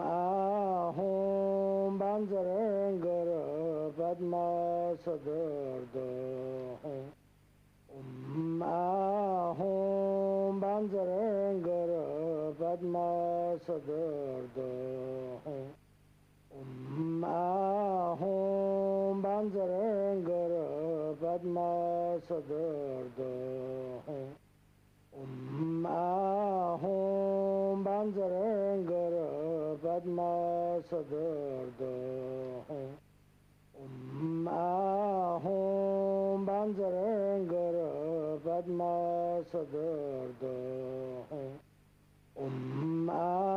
ahum banjarangara padma sadardo ahum banjarangara padma sadardo ahum banjarangara padma sadardo ahum banjarangara padma sadardo ahum banjarangara padma sadardo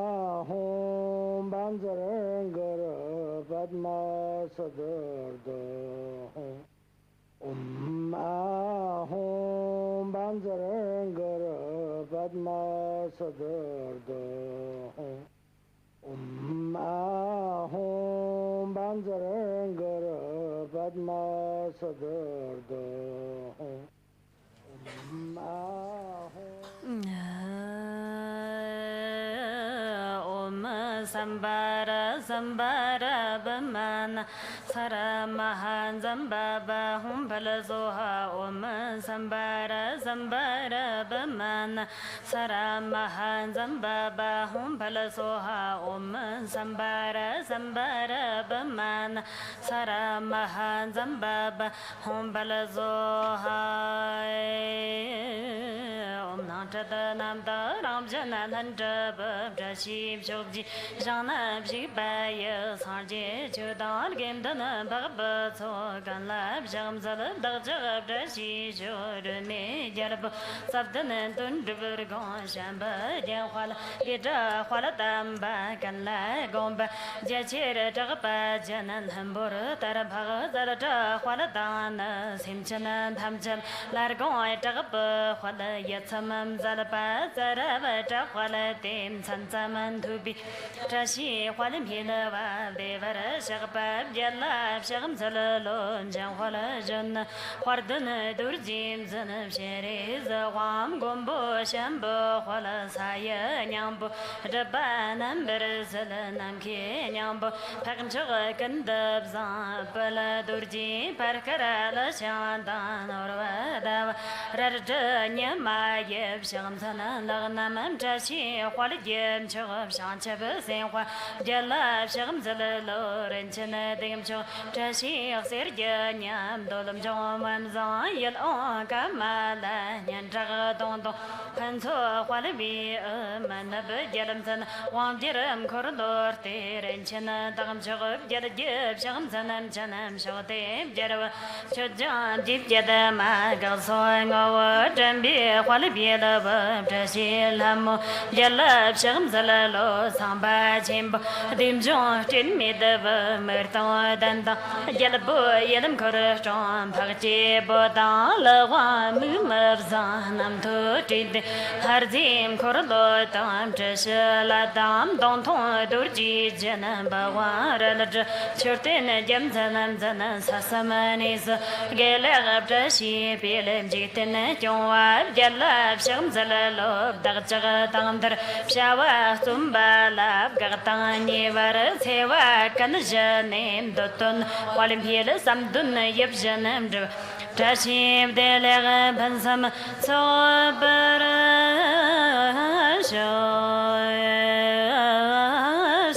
ahum banjarangara padma sadardo ahum banjarangara padma sadardo ahum banjarangara padma sadardo Om Sambara Sambara Bamana Sara Mahan Zambaba Humbala Zoha Om Sambara Sambara Bamana Sara Mahan Zambaba Humbala Zoha Om Sambara Sambara Bamana Sara Mahan Zambaba Humbala Zoha Om Nanta Namda Ram Janan Shib Shobji Jana Baya Sarje Chudan Game Dana Baba Gan Lab Jam Zala Dajab Dashi Jodane Jarab Sabdan Dundubergon Shamba Jawala Gita Hualadamba Gan La Gomba Jachira Jagapa Janan Hambur Tarabha Zarata Hualadana Simchanan Hamjan Largon Jagapa Huala Yatsamam Zalapa Zarava Jawala Tim Sansaman to be Trashi Hualim Hilava Devara Shagpab Jala Shagam Zalalo Janwala Jana Hardana Durjim Zanam Shere Zawam Gombo Shambo Huala Saya Nyambo Rabanam Berezalanam Ke Nyambo Pakanchaga Kandab Zapala Durji Parkarala Shandan Orvada Rada Nyamayev Shagam Sana Lagnamam Trashi Hualim Chogam Shanchaba Senwa Jala Shagam Zalalo Renchana Dingam Chog Trashi Serja Nyam Dolam Jomam Zan Yel on Kamala Nyandraga Dondo Panto Hualibi Manab Jalam San Wam Jiram Corridor Renchana Dagam Chog Jadajib Shagam Zanam Chanam Shote Jarawa Chojan Deep Jadama Galsoing over Jambi Hualibi Lava Trashi Lamo Jala Shagam Zalalo Samba Chimbo Dimjon Tin Midava Merton Danda Jalabu Yedam Korashon Pagchi Bodan Lawa Mumarzanam Tutid Harzim Korlo Tam Trishla Dam Donton Durji Janam Bawaraj Churtin Jamzanam Zanan Sasamanis Gelag Trashi Pilim Jitin Jonwab Jalab Sham Zalalo Dagjagatandar Shawa Sumba Lab Gatani Var Sewa Kanajanim Doton Walim Hill Samdun Yepjanam Tashim Delega Bansam Sobara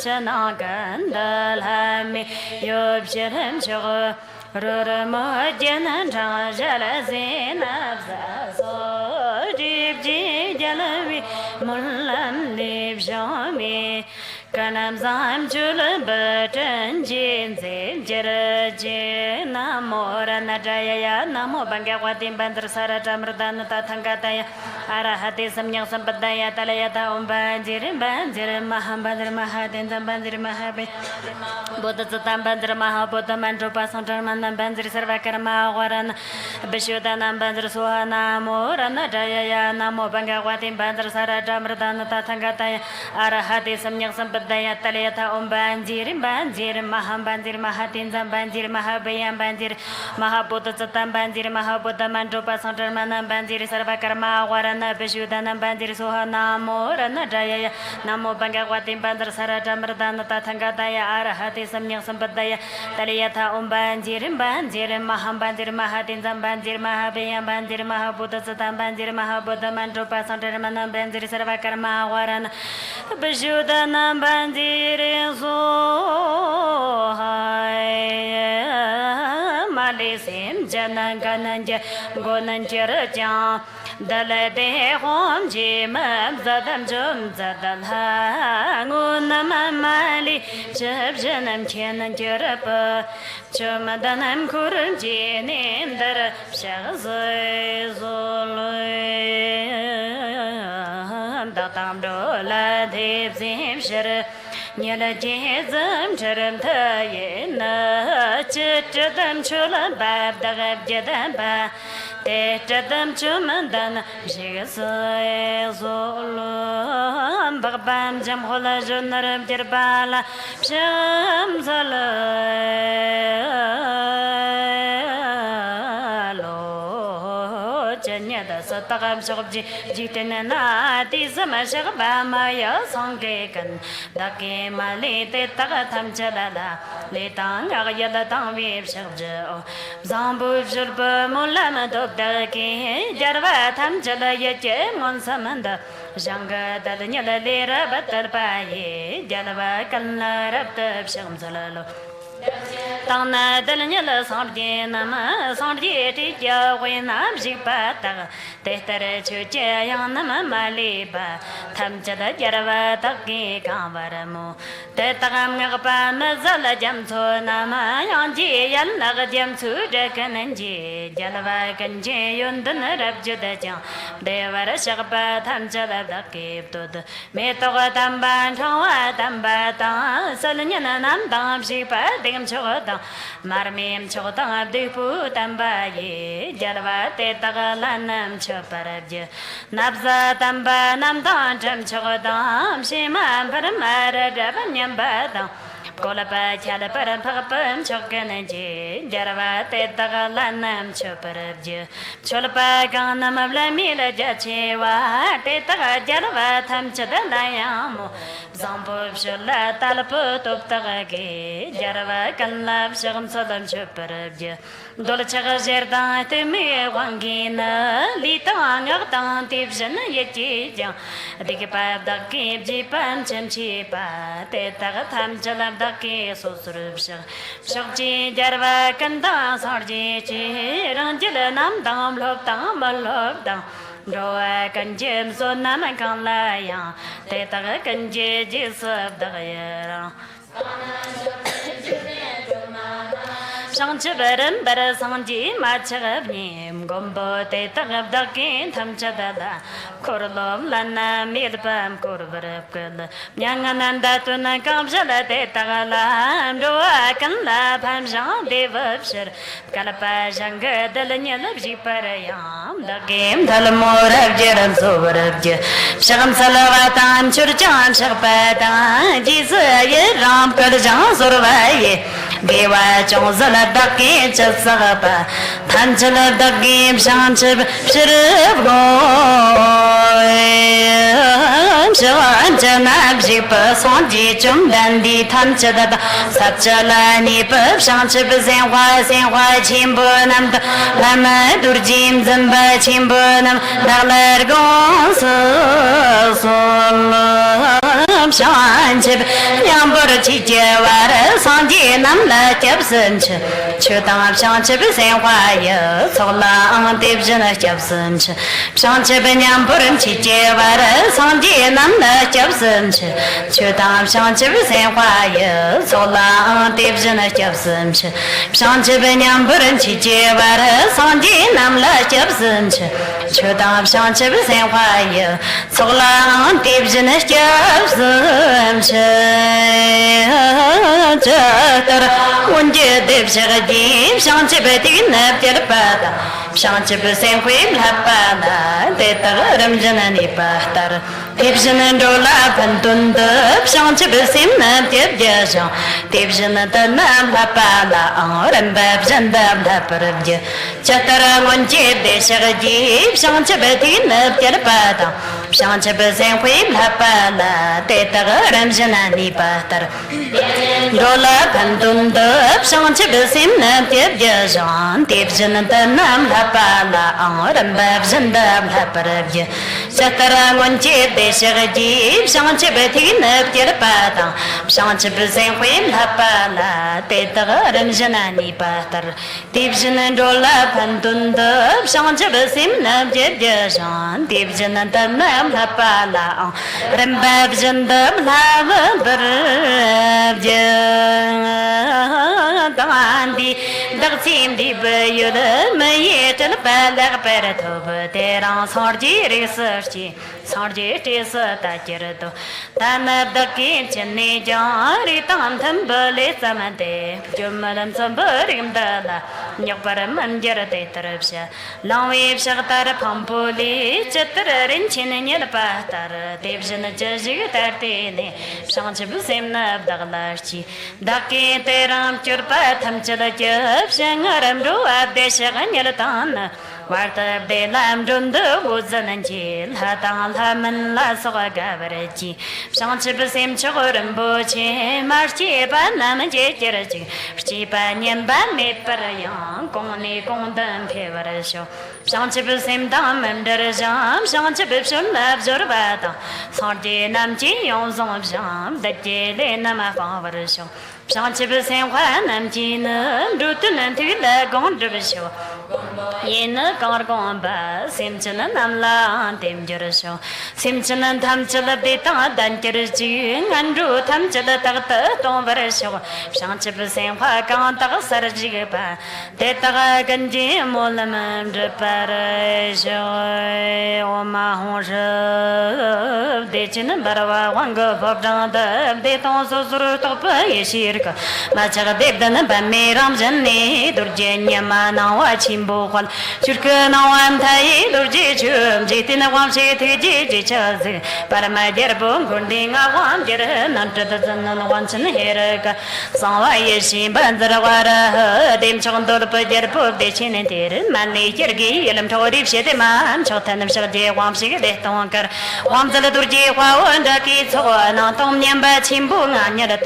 Shanagandal Hami Yobshirim Shog Ruramajan Rajalazin Abza Jibji Jalavi Mulan Liv Shami Kanam Zam Jula Burton Jin Zin Jiraji Namora Najaya Namo Bangawatim Bandra Saratamradan Tatangataya Arahati Samyang Sampadaya Talayata Umbanjir Banjir Mahambandr Mahadin Banjir Mahabi Bodhatam Bandra Mahabodha Mandrupa Santarman Banjir Sarvakarma Waran Bishudanam Bandra Suhana Morana Jaya Namo Bangawatim Bandra Saratamradan Tatangataya Arahati Samyang Sampadaya Sabdaya Talayata Banjir, Banjir, Mahambanjir, Mahatinzam Banjir, Mahabayam Banjir, Mahabuddha Satan Banjir, Mahabuddha Mandopa Santarmana Banjir, Sarvakarma, Warana, Beshudana Banjir, Sohana, Morana Jaya, Namo Bangawati Bandar Sarada Mardana Tangadaya, Arahati Samyak Sampataya, Talayata Banjir, Banjir, Mahambanjir, Mahatinzam Banjir, Mahabayam Banjir, Mahabuddha Satan Banjir, Mahabuddha Mandopa Santarmana Banjir, Sarvakarma, Warana, Beshudana Banjir, Sohai, Malisim, Janangananja, Gonanjarajan, Dalade Hom Jim, Zadam Jum, Zadalha, Gunamali, Jabjanam Chenan Jerapa, Chumadanam Kurjin in the Shazay Zulu, Datam Dola, Devzim Shara. Nyala jezam charam thayena chitadam chula bab dagab jadam ba te chadam chumandan jigasa zolo bagbam jam hola jonaram tirbala sham zala Satagam Shogji Jitana, Tisama Shagabamaya, Songakan, Dake Malete Tagatam Chalada, Letang Ayadatan Wave Shabjo, Zambu Shurba Mulama Dogdaki, Jarvatam Jalayache, Monsamanda, Janga Dadanya Lera Batarpaye, Jalava Kalna Rapta Shamsalalo. Tana Delanyala Sardi Nama Sardi Tia Winam Zipata Tetere Chujayanama Maliba Tamjada Jarava Taki Kavaramo Tetagam Nagapa Mazala Jamto Nama Yanji Yanaga Jamsu Jakananji Jalava Kanji Yundan Rabjudajan Devara Shakapa Tamjada Taki Tud Metoga Tamban Tawa Tambata Salanyana Nam Dam Shipa Chota, Marmim Chota, Dipu Tambaye, Jalava Tetagalanam Choparaja, Nabza Tamba Namdan Jam Chotam, Shima Paramara Javanyam Badam. Kolapa Chalapara Papam Chokanaji, Jarava Tetagalanam Choparabja, Cholapa Ganam of Lamila Jachewa, Teta Jarava Tamchadalayamo, Zambo Shola Talaput of Tagaki, Jarava Kanlab Sham Southern Choparabja, Dolchaga Zerda Temi Wangina, Litang of Tantivjan Yetija, Dikipab the Kip Jipan Chemchipa, Teta Tamchalab. Daki Susrubsha Shokji Jarva Kanda Sarji Ranjila Nam Dam Lop Dam Lop Dam Roa Kanjim Sonam Kanlaya Teta Kanji Jisab Dagayara Shanchibaram Bara Sanji Machabnim Gombo Tetagab Dakin Tamchadada Korlom Lana Milpam Korvarapkal Yangananda Tuna Kamjala Tetagalam Doa Kanla Pamjan Devapshir Kalapa Janga Dalanyala Jiparayam The game Talamora Jeram Sovarabja Sham Salavatan Churchan Shapata Jesus Ram Karjan Survaye Deva Chonzala Daki Chasapa Tanjala Daki Shanchib Shirib Shavanjanab Jipa Sonji Chum Dandi Tanchada Sachalani Pub Shanchib Zenwa Zenwa Chimbunam Lama Durjim Zamba Chimbunam Dalar Gonsa Shanchib Yambur Chijawara Sanji Namla Jabsanch Chudam Shanchib Zenwaya Sola Antibjana Jabsanch Shanchib Yamburum Chijawara Sanji Namla Jabsanch Chudam Shanchib Zenwaya Sola Antibjana Jabsanch Shanchib Yamburum Chijawara Sanji Namla Jabsanch Chudam Shanchib Zenwaya Sola Antibjana Jabsanch Unje Dev Shagajim, Shanchibati Naptirpada, Shanchib Senquim Lapana, Tetaram Janani Pahtar. Tibshin Dola Pantunda, Shanchib Simna, Tibjajan, Tibshin Tanam La Pala, and Babs and Dab Laparabja, Chatara Monjib, de Sharajib, Shanchibatina, Tirpata, Shanchibas and Queen La Pala, Teta Ramjanani Patar, Dola Pantunda, Shanchib Simna, Tibjajan, Tibshin Tanam La Pala, and Babs and Dab Laparabja, Chatara Monjib, Sharajib, Shanchibatina, Tirpata, Shanchibas and Queen La Pala, Teta Ramjanani Patar, Tibshin and Dola Pantunda, Shanchibasim, Jebjajan, Tibshin and Tanam La Pala, Rembabjan the Lavabja, Dartim di Bayuda, Mayet and Pala Peratova, Teran Sargi Research, Sargi is a Tajerato, Tanab the kitchen, Nijan, Ritan Tambale Samade, Jumalan Samburim Dala, Yoparam and Jerate Tarapsha, Long wave Shaktar Pampoli, Chetter in Chin and Yelpatar, Division of Jersey 13, Sanchibusim Nab Daglachi, Daki Teram Churpatam Chedajab, Shangaram Dua, Deshagan Yelatan. Warta de lam dun the woods and chill, Hatal Haman Lasawa Gavarachi, Sanchibusim Chorum Bochi, Marchi, Panam Jerachi, Chipanian Bami Parayan, Koni Kondan Pevarasho, Sanchibusim Dam and Derajam, Sanchibusum Absorbata, Sardi Namchi, Yonzon Jam, the Jele Nama Favarasho. Sanchibusim Wanam Gina, Rutan and Tila Gondravisho. In a Gargomba, Simpson and Amla, Tim Jerusho, Simpson and Tamchela Beta, Dankerji, and Drew Tamchela Tata, Tomveresho, Sanchibusim Wakanta Sarajiba, Teta Ganji, Molam, the Parasho, Oma Honja, Dechin, Barava, Wanga, Bobda, they don't so top Yeshirka, Macha Debdan, Bame Ramjani, Durgenia Mana, watching Bohol, Churkan, I'm tired, Durjum, Jitin, one shade, Jichaz, Parama Jerbum, Gunding, I want Jeran, under the Zan once in Heraka, Sawa Yeshi, Bandarawara, Dim Chondor, Jerpo, the Chin and Tirin, Manly Jergi, Elam Tori, Shetiman, Chotan, Shadia, Wamsi, the Tonker, Wamsa Durji, and the kids, not on Yamba Chimbung, and yet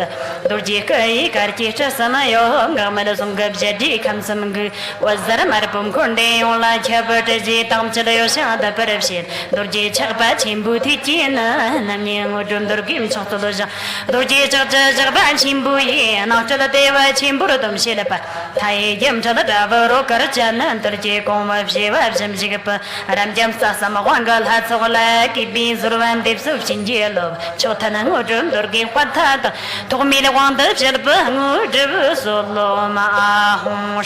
Durjika, Kartisha, Samayo, Gamadasum Gabjadi, Kamsam, was there a Marapum Kunde, or like Habertaji, Tom Chadayosha, the Peripshin, Durji Chapa, Chimbuti, Naming, Udum Durgim, Chotoloja, Durji Chapa, Chimbuyi, and after the day by Chimburum Shilapa, Tai Jam to the Dava, Rokarjan, and Durji Koma, Shiva, Jimjigapa, Ramjam Sasama, Wangal, Hatsola, Beans, Ruan, Dips of Chinjelo, Chotan and Udum, Durgim Patata, told me the one that Jelba, Solo, Mahon,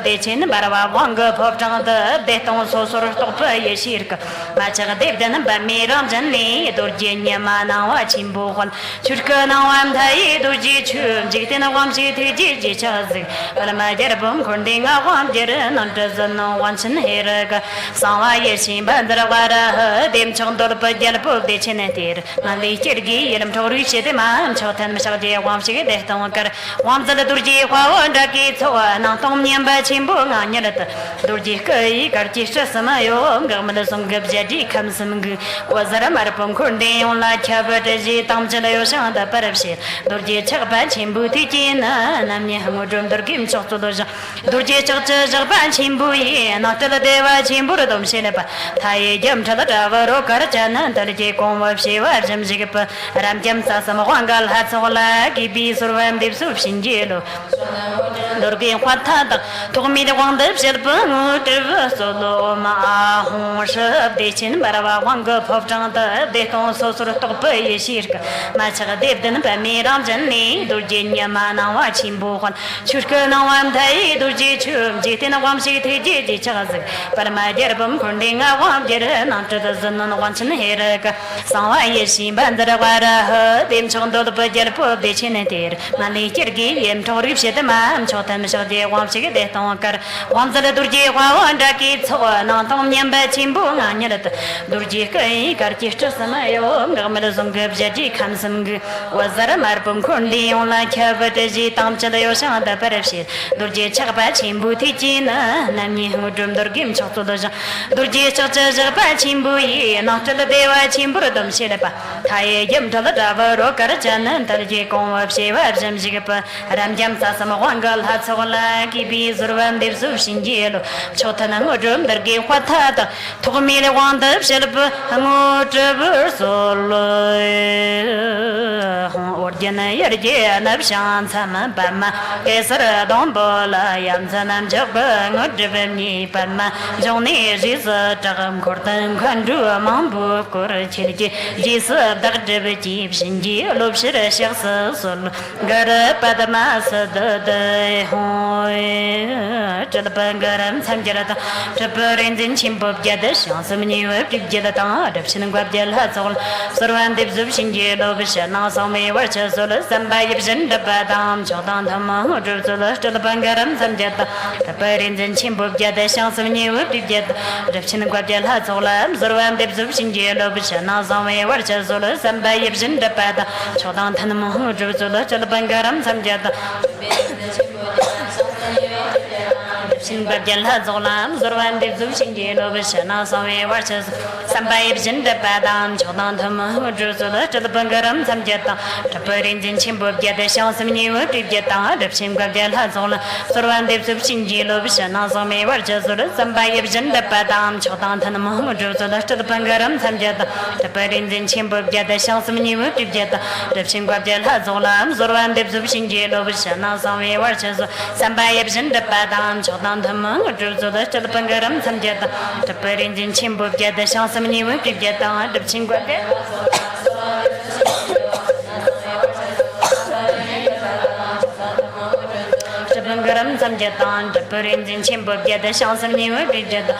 the Chin, Barava, Wanga, Poptan, the Deton, so sort of Yeshirka, Macha Devdan, Bamiram, Jani, Durgenia Mana, watching Bohol, Churka, now I'm tired, Durji, Jitina, one city, Chazi, Palamajerbum, Kundinga, one Jeran, and doesn't know once in Heraka, Sawa Yeshim, Bandravara, Dim Chondor, Jalpo, the Chinetir, Mali Chirgi, Yelm Tori, Shetiman, Chotan, Mishadia, Wamshi, Dehtonker, Wamsa Durji, Wawandaki, Toa, Natom Yamba Chimbung, Anelata, Durji Kai, Kartisha Samayo, Gamadasum Gabjadi, Kamsum, was a Marapum Kundi, on like Habertaji, Tom Chalayosa, the Parapsi, Durji Chapa, Chimbuti, Namni Hamudrum, Durgim Chotodoja, Durji Chapa, Chimbui, not the Deva Chimburum Shinepa, Tai Jam Talatava, Rokarjan, Tarji Koma, Shiva, Jam Zigapa, Ramjam Sasamawangal, Hatsola, Gibi, Survam, Dipsu, Shinjelo, Durgim Quatata, told me the one that Shelpa, Solo, Mahon, the Chin, Barava, Wanga, Popjanta, they don't so sort of top Yeshirka, Macha Devdan, Bamiram, Jani, Durgenia Mana, watching Bohon, Churka, now I'm tired, Durji, Jitina, Wamsi, Chazi, but my dear Bum, Kundinga, Wam, Jeran, after the Zan, once in Heraka, Sawa Yeshi, Bandarawara, Dim Chondo, the Jelpo, the Chin, ter mali kirgi yem tori shete mam chotam shode wam chige de ton kar wam zale durji wa wanda ki chwa na tom nyam ba chimbu na nyelet durji kai kar chishta samayo ngamel zum gab jadi kham sam g wazar mar pum khondi ola khabat ji tam chale yo sha da parapshi durji chagba chimbu thi jina namni hudum durgim chokto da durji chokcha ba chimbu yi na chale dewa chimbu dum shele ba thaye yem dal da ro kar jan tarji kon wa she wa jam jige pa ram jam sa sam wangal ha chawla ki bi zurwan dev su shinjelo chotana ngodum darge khwatha da thugmile wang da shele pa ngo trabur solo orjana yarje nab shan sama pama kesar don bola yam sanam jaba ngodum ni pama joni jiz tagam kortan khandu mambu kor chilji jis dagdeb jib shinji lob shir shakhs sol gar padma sad hoy chal bangaram samjarata chaparin jin chimbob jad shansam ni web jada ta dabshin gwab jal ha sol sarwan deb zub shinji lob shana sami war cha sol sambay jin dabadam jodan tham jul sol chal bangaram samjata chaparin jin chimbob jad shansam ni web jada dabshin gwab jal ha sol sarwan deb zub shinji lob shana sami war cha sol sambay jin dabada jodan tham jul sol chal bangaram samjata Shinbab Jalha Zolam, Zorwan de Zushingi, Lovishana, Sami Watches, Sambai Jinda Badam, Chodan Tama, Drusula, Jalabangaram, Samjeta, Taparin Chimbab Jetta, Shansami, Jetta, the Shimbab Jalha Zola, Zorwan de Zushingi, Lovishana, Sami Watches, Sambai Jinda Badam, Chodan Tama, Drusula, Jalabangaram, Samjeta, Taparin Chimbab Jetta, Shansami, Jetta, the Shimbab Jalha Zolam, Zorwan de Zushingi, Lovishana, Sami Watches, Sambai Jinda Badam, Chodan Tama, Drusula, Jalabangaram, Samjeta, Taparin Chimbab Jetta, Shansami, Jetta, the Shimbab Jalabangaram, Samjeta, Taparin Chimbab Jetta, Shansami, Jetta.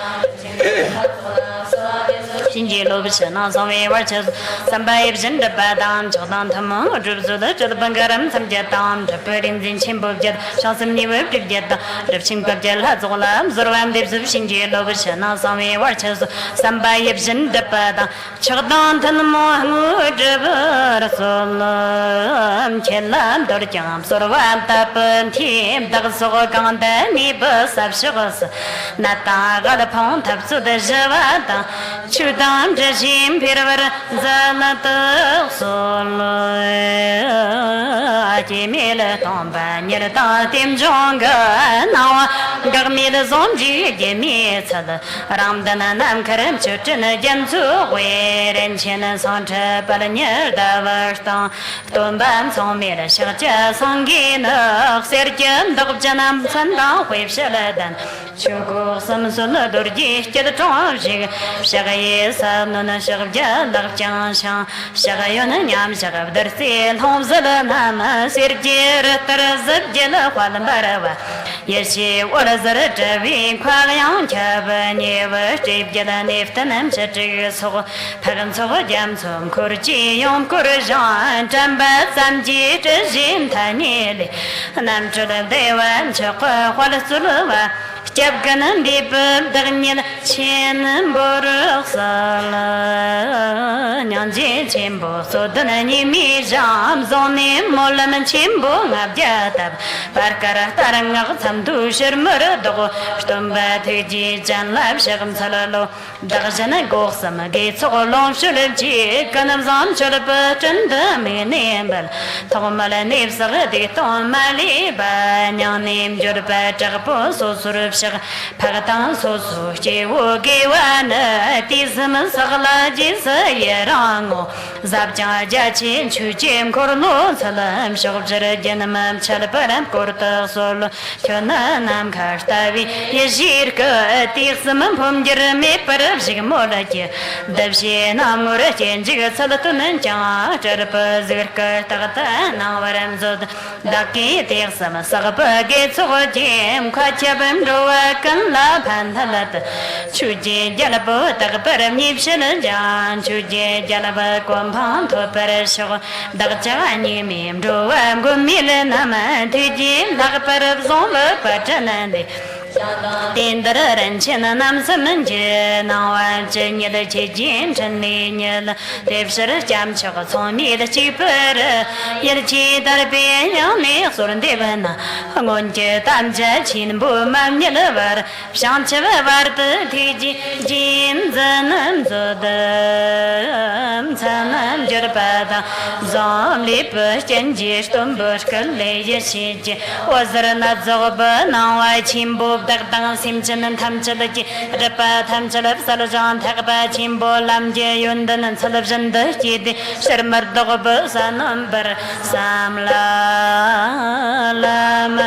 Shinji Lobishana, Sami Watches, Sambai Jinda Badam, Chodan Tama, Drusula, Jalabangaram, Samjetam, Taparin Chimbab Jet, Shansami, Jetta, the Chimbab Jella Zolam, Zorwan Dibs of Shinji Lobishana, Sami Watches, Sambai Jinda Bada, Chodan Tama, Jabber Solam, Chelan, Dorjam, Sorwan Tapan, Tim, Dagsogan, Nibus of Sugars, Nata, Galapon, Tapsu de Javada, Chudam Jajim Pirver Zanata Solo Ajimil Tomba Nirta Tim Jonga Now Garmil Zonji Jimmy Sad Ramdana Nam Karam Chutin Jamsu Where and China Santa Palanir Davastan Tomban Somir Shacha Sangina Serjan Dobjanam Sanda Wave Shaladan Chuko Samsula Durji Chedatonji Shagaye Samnuna Shabja Darjan Shagayon Yam Shagab Darsil Homzalanama Sirjir Tarazat Jela Walambarawa Yeshi Wazaratavi Kwalayan Chabani Steve Jalan Iftanam Chatis Paranso Jamsum Kurji Yom Kurjan Tamba Samji Jim Tanili Namchula Devan Chakwa Walasuluva Jabganan Dipper Daniel Chin Boruxala Nyanji Chimbo Sodanani Mijam Zoni Molam Chimbo Abjatab Parkara Taranga Samdu Shermurdo Stumba Tiji Jan Lab Shagam Salalo Darjana Gorsam Gates Olon Shulji Kanamzam Shulapa Chanda Minembal Tomala Nipsaradi Tom Maliba Nyanim Jurpa Tarpo Sosurp Pagatan Sosu, Jewu Giwana, Tism Sagla Jis Yerango, Zabja Jachin, Chujim Corno, Salam, Shobjer Janam, Chalaparam, Corta Sol, Chonanam Kastavi, Yezirka, Tism Pumjerme, Parabjimoraji, Devshin Amuratin, Jigasalatun and Jarpa Zirka, Tata, Navaram Zod, Daki, Tirsam, Sagapa, Gates of Jim, Kachabam, Kan La Pantalat Chuji Jalabo Takaparam Nipshan Jan Chuji Jalaba Kwam pang to per sho dag ja ni mim ro am gu mi le na ma ti ji dag per zong le pa chen de Tin đỡ rèn trên nam sâm nên chế nào anh chế nhớ để chế chiến chân đi nhớ là đẹp sẽ rất chăm cho các con mi để chỉ bơi nhớ chỉ ta biết nhau mi số lần đẹp hơn ngon chế tam chế chín bùa mà nhớ là vợ sáng chế vợ tự thì chiến dân nam giờ đêm sáng nam giờ ba ta gió lip trên chế tôm bớt cái lệ chế chế ozar na gió bờ nào ai chim bùa đặc tăng sim chân tham chân chi rapa tham chân sal jan thak ba chim bo lam je yun dan sal jan de chi de sher mar dog ba sanam bar sam la lam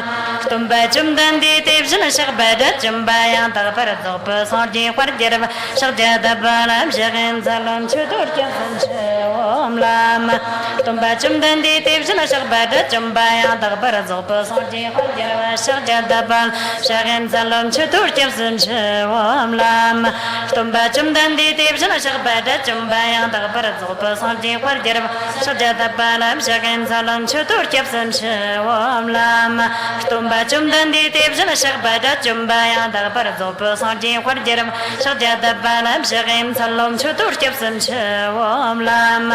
tum ba chum dan di te jna shak ba da chum ba yang ta par dog ba sar ji khwar jer ba shak ja da ba lam shagen salam chudur kya san om lam tum ba chum dan di te jna shak ba da chum ba yang ta par dog ba sar ji khwar jer ba shak ja da ba shagen salam chudur kya san om lam tum ba chum dan di te jna shak ba da chum ba yang ta par dog ba sar ji khwar jer ba shak ja da ba lam shagen salam chudur kya san om lam tum ba chum dan di te jna shak ba da chum ba yang ta par dog ba sar ji khwar jer ba shak ja da ba lam shagen salam chudur kya san om lam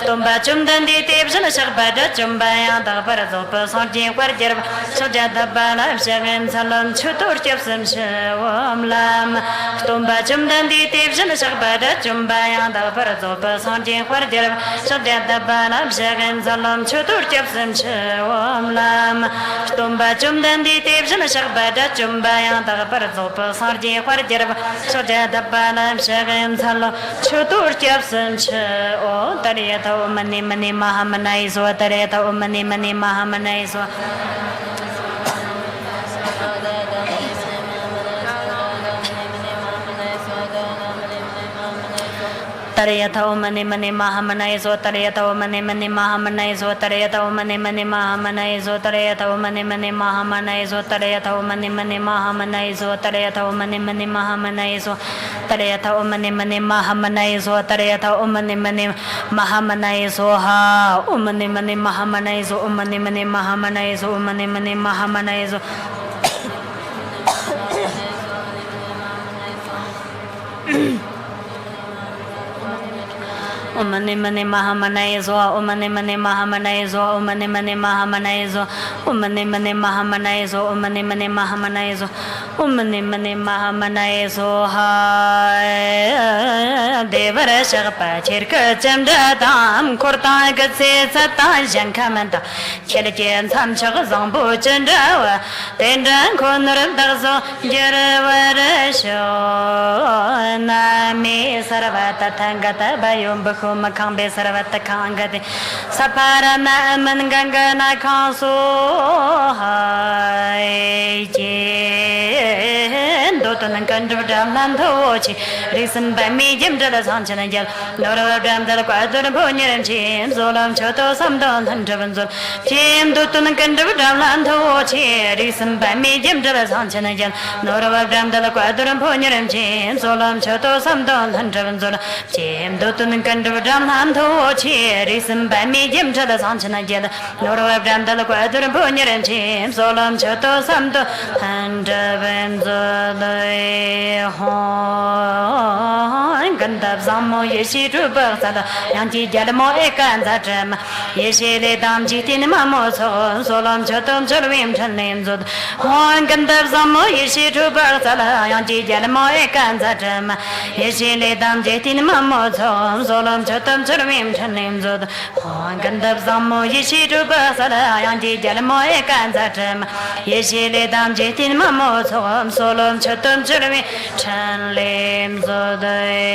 tum ba chum dan di te jna shak ba da chum ba yang ta par dog ba sar ji khwar jer ba shak ja da ba lam shagen salam chudur kya san om lam tum ba chum dan di te jna shak ba da chum ba yang ta par dog ba sar ji khwar jer ba shak ja da ba lam shagen salam chudur kya san om lam tum ba chum dan di te jna shak ba da chum ba yang ta par dog ba sar ji khwar jer ba shak ja da ba lam shagen salam chudur kya san o tariya ta mani mani mahamanai so tariya ta mani mani mahamanai so Tariyata mani mani mahamanai so tariyata mani mani mahamanai so tariyata mani mani mahamanai so tariyata mani mani mahamanai so tariyata mani mani mahamanai so tariyata mani mani mahamanai so tariyata mani mani mahamanai so tariyata mani mani mahamanai so ha mani mani mahamanai so mani mani mahamanai so mani mani mahamanai so Mani mani mahamanai zo mani mani mahamanai zo mani mani mahamanai zo mani mani mahamanai zo mani mani mahamanai zo mani mani mahamanai zo ha devar shagpa chirka chamda tam kurta gatse sata jankamanta chelchen sam chag zambu chandra tendran konuram dagzo jervar sho nami sarvata thangata bayum Makangbe Saravata Kangade Saparana Mangangana Kanso Hai Dotan Kandram Nantochi Reason by medium to the Sanchanajal Lord Dam the Quadra Ponier and James Olam Choto Samdon and Javanzo Jim Dotan Kandram Nantochi Reason by medium to the Sanchanajal Lord Dam the Quadra Ponier and James Olam Choto Samdon and Javanzo Jim Dotan Kandram Nantochi Reason by medium to the Sanchanajal Lord Dam the Quadra Ponier and James Olam Choto Samdon and Javanzo Gandab Zamo Yeshi Trubasada Yanti Jadamo Ekanza Trem Yeshi Le Dam Jitin Mamoso Solam Chotum Churvim Chanimzud Hon Gandab Zamo Yeshi Trubasada Yanti Jadamo Ekanza Trem Yeshi Le Dam Jitin Mamoso Solam Chotum Churvim Chanimzud Hon Gandab Zamo Yeshi Trubasada Yanti Jadamo Ekanza Trem Yeshi Le Dam Jitin Mamoso Solam Chotum Churvim Chanlim Zodai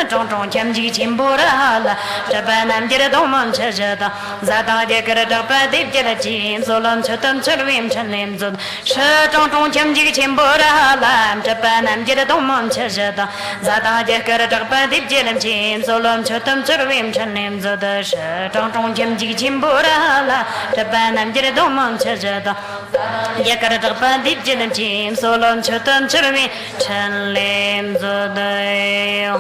Trong trong chăm chỉ chim bồ ra là cho bạn nam chỉ đông mong chờ chờ ta za ta để cái đó phải tiếp chỉ là chim số lần cho tâm cho viêm chân lên rồi trong trong chăm chỉ chim bồ ra là cho bạn nam chỉ đông mong chờ chờ ta za ta để cái đó phải tiếp chỉ là chim số lần cho tâm cho viêm chân lên rồi trong trong chăm chỉ chim bồ ra là cho bạn nam chỉ đông mong chờ chờ ta Yakarapa dip jim solom chotam churmi chanlim zodai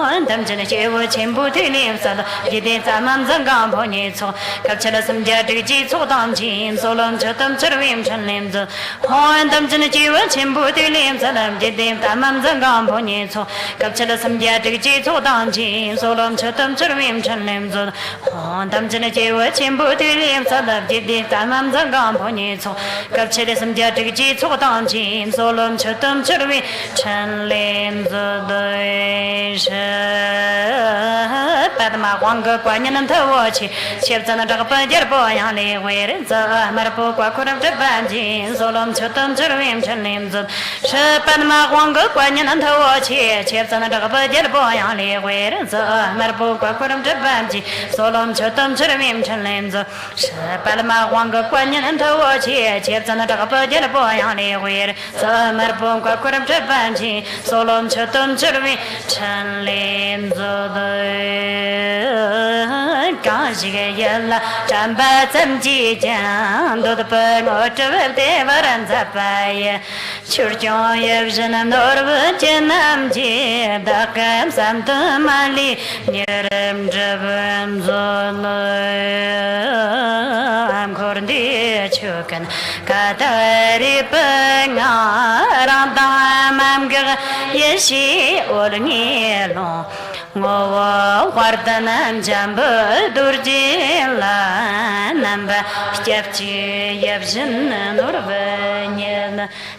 hon dam jana chewo chimbu tilim sada yide tamam zangam poni cho kapchala samja ji cho dam jim solom chotam churmi chanlim zo hon dam jana chewo chimbu tilim sada yide tamam zangam poni cho kapchala samja ji cho dam jim solom chotam churmi chanlim zo hon dam jana chewo chimbu tilim sada yide tamam zangam poni cho kapchala samja ji cho dam jim solom chotam churmi chanlim zo dai Padma Wanga Quanyan Tawachi, Chips and a dog by dear boy, only where it's a Marapo Quakur of the Banjin, Solom Chotam Jerim Chalim, Padma Wanga Quanyan and Tawachi, Chips and a dog by dear boy, only where it's a Marapo Quakur of the Banji, Solom Chotam Jerim Chalim, Padma Wanga Quanyan and Tawachi, Chips and a dog by dear boy, only where it's a Marapo Quakur of the Banji, Solom Chotam Jerim Chalim. Kanshigayala Chamba Samji Jan do the Pang or Devaran Zapaya Churjon Yevjanam Norvajanam Jib Dakam Santamali Niram Javam Zolam Korndi Chukan Katari Panga Ramdam Yeshi Olnilon Ngô Vardanam Jamba Durjila Namba Stepchi Yevzhin Nurvanyan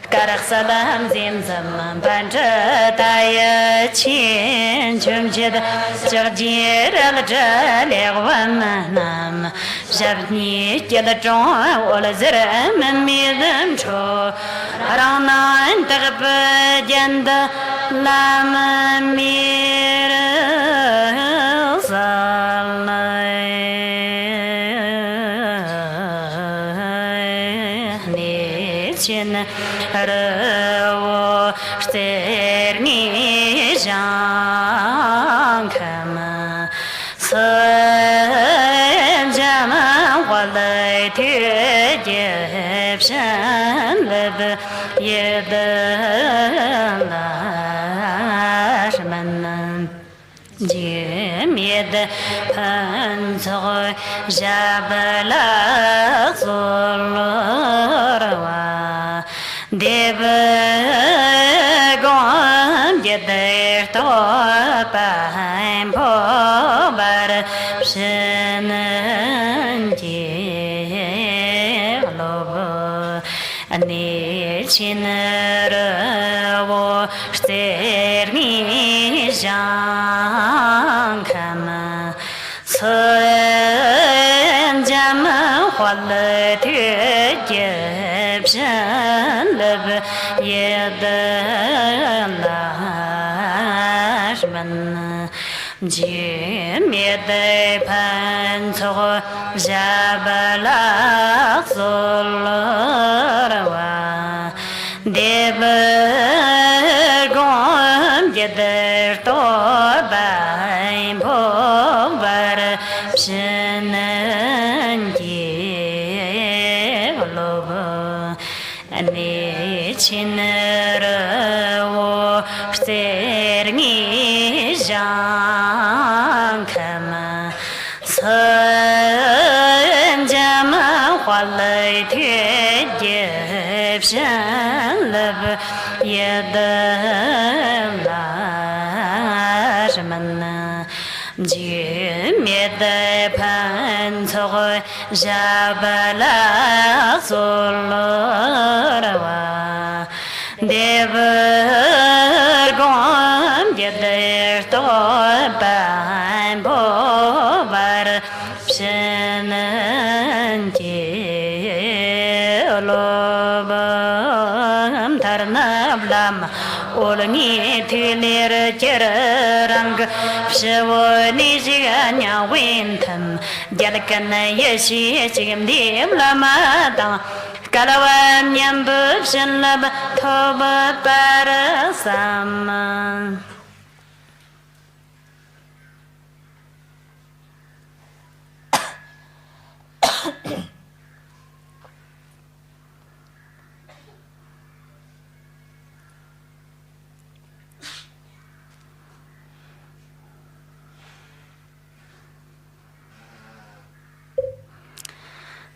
Karaksalam Zimzam Banja Taya Chin Chumjid Jarjir Aljalegwanam Javni Yadajon Olazram Midam Cho Rana Interpajanda Lama Mir Nichin Ravo Sterni Jankama Sanjama Walai Tijepshan Leb Yedalashman Jimid Panzo Jabala Zulurwa Devagon Yeder Topaim Pobar Pshenanji Lobo Nichinaravo Sterni Jankama Sanjama Hualatijepshan Leb Yedalashman Jimide Panzo Jabala Zulurwa Devagon Yeder Tobaim Povar Pshenanji Lobo Nichinaravo Sterni Jankama Sanjama Hualai Tijepshan Leb Yedalashman Jimide Panzo Jabala Zulurwa Devagon Yeder Tobaim Povar Pshenanji Lobam Tarnablam Olni Tilir Jerang Shivoni Ziganya Wintam Jalkana Yeshi Chim Dim Lamada Kalawan Yambub Shinlab Toba Parasama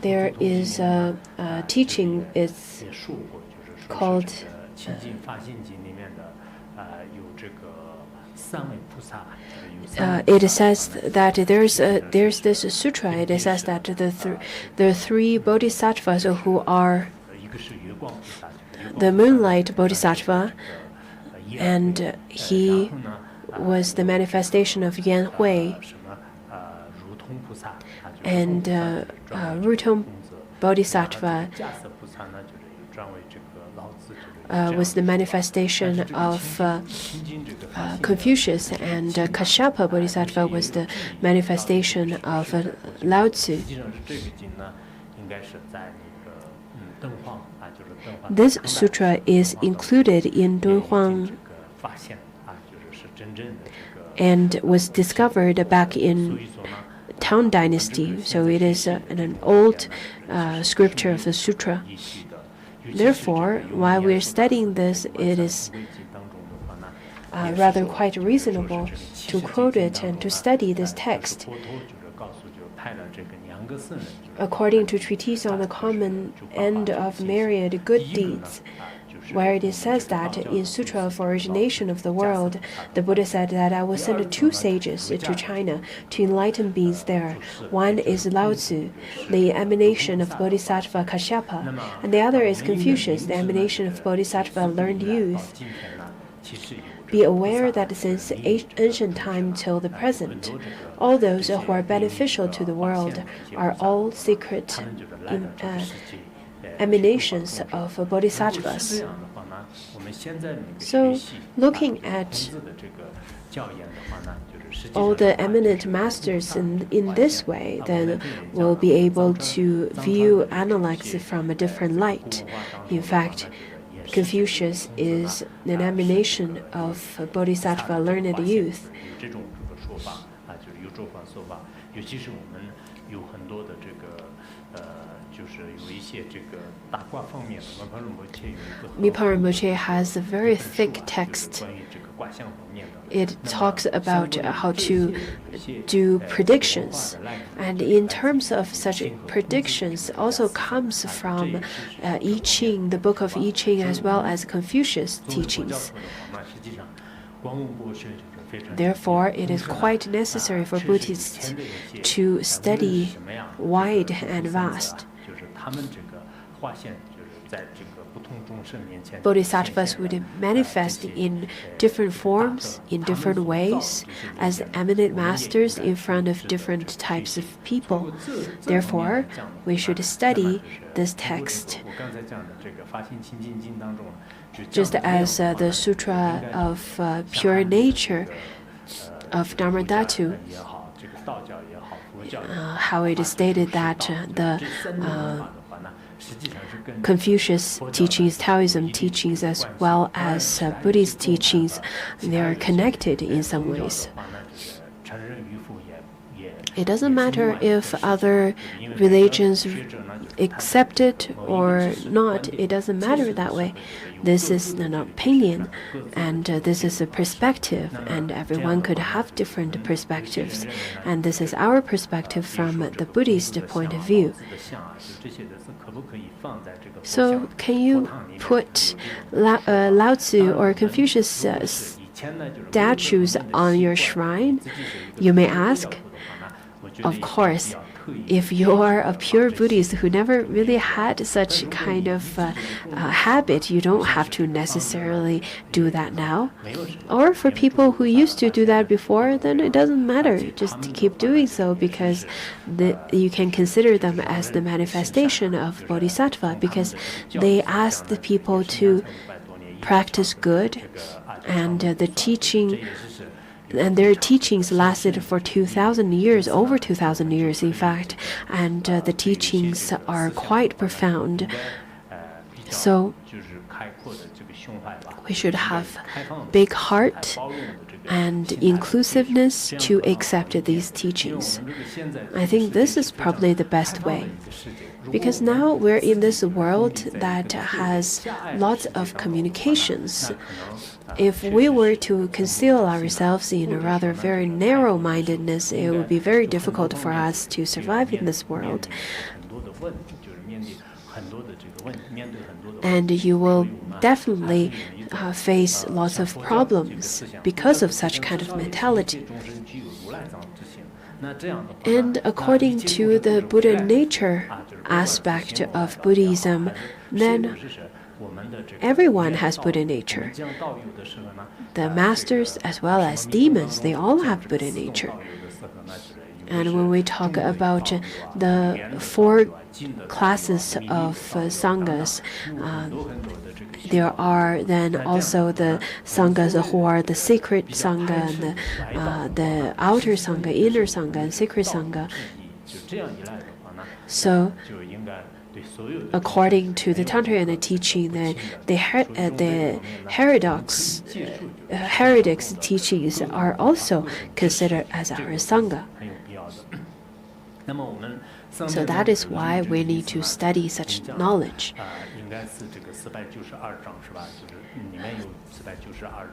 there is a teaching. It's called. It says that there's this sutra. It says that the three bodhisattvas who are the moonlight bodhisattva, and he was the manifestation of Yan Hui, and Rutong bodhisattva was the manifestation of Confucius, and Kashyapa bodhisattva was the manifestation of Lao Tzu. This sutra is included in Dunhuang and was discovered back in Tang Dynasty, so it is an old scripture of the sutra. Therefore, while we're studying this, it is rather quite reasonable to quote it and to study this text. According to Treatise on the Common End of Myriad Good Deeds, where it says that in Sutra of Origination of the World, the Buddha said that I will send 2 sages to China to enlighten beings there. One is Lao Tzu, the emanation of Bodhisattva Kashyapa, and the other is Confucius, the emanation of Bodhisattva learned youth. Be aware that since ancient time till the present, all those who are beneficial to the world are all secret emanations of bodhisattvas. So, looking at all the eminent masters in this way, then we'll be able to view analects from a different light. In fact, Confucius is an emanation of bodhisattva learned youth. Mipa Rinpoche has a very thick text. It talks about how to do predictions, and in terms of such predictions also comes from I Ching, the book of I Ching, as well as Confucius teachings. Therefore, it is quite necessary for Buddhists to study wide and vast. Bodhisattvas would manifest in different forms, in different ways, as eminent masters in front of different types of people. Therefore, we should study this text. Just as the Sutra of Pure Nature of Dharmadhatu, how it is stated that the Confucius teachings, Taoism teachings, as well as Buddhist teachings, they are connected in some ways. It doesn't matter if other religions accept it or not. It doesn't matter that way. This is an opinion, and this is a perspective, and everyone could have different perspectives. And this is our perspective from the Buddhist point of view. So, can you put Lao Tzu or Confucius statues on your shrine? You may ask. Of course, if you are a pure Buddhist who never really had such kind of habit, you don't have to necessarily do that now. Or for people who used to do that before, then it doesn't matter. Just keep doing so, because you can consider them as the manifestation of Bodhisattva, because they ask the people to practice good, and the teaching. And their teachings lasted for 2,000 years, over 2,000 years, in fact, and the teachings are quite profound. So we should have big heart and inclusiveness to accept these teachings. I think this is probably the best way. Because now we're in this world that has lots of communications. if we were to conceal ourselves in a rather very narrow-mindedness, it would be very difficult for us to survive in this world. And you will definitely face lots of problems because of such kind of mentality. And according to the Buddha nature aspect of Buddhism, then everyone has Buddha nature. The masters as well as demons, they all have Buddha nature. And when we talk about the 4 classes of sanghas, there are then also the sanghas who are the sacred sangha, and the outer sangha, inner sangha, and sacred sangha. So, according to the Tantra teaching, the heretics teachings are also considered as our sangha. So that is why we need to study such knowledge.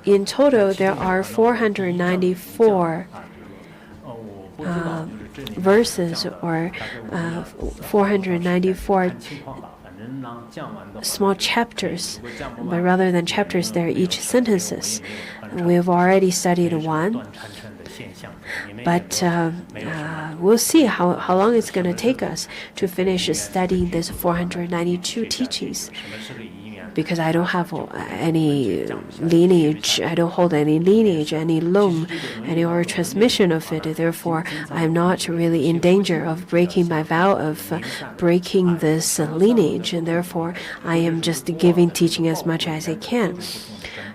In total, there are 494 verses, or 494 small chapters, but rather than chapters, they're each sentences. We've already studied one, but we'll see how long it's going to take us to finish studying these 492 teachings. Because I don't have any lineage, I don't hold any lineage, any loan, any oral transmission of it. Therefore, I'm not really in danger of breaking my vow of breaking this lineage, and therefore, I am just giving teaching as much as I can.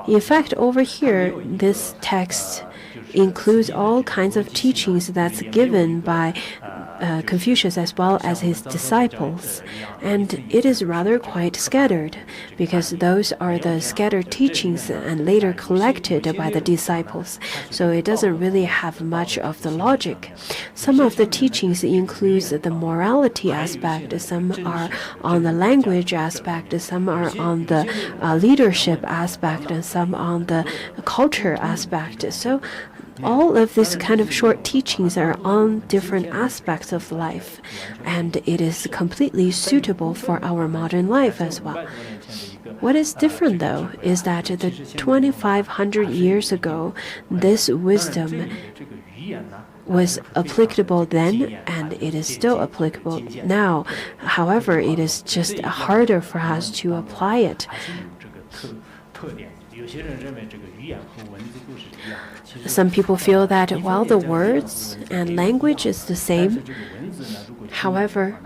In fact, over here, this text includes all kinds of teachings that's given by Confucius as well as his disciples, and it is rather quite scattered, because those are the scattered teachings and later collected by the disciples, so it doesn't really have much of the logic. Some of the teachings includes the morality aspect, some are on the language aspect, some are on the leadership aspect, and some on the culture aspect. So all of these kind of short teachings are on different aspects of life, and it is completely suitable for our modern life as well. What is different, though, is that 2,500 years ago, this wisdom was applicable then, and it is still applicable now. However, it is just harder for us to apply it. Some people feel that while the words and language is the same, however,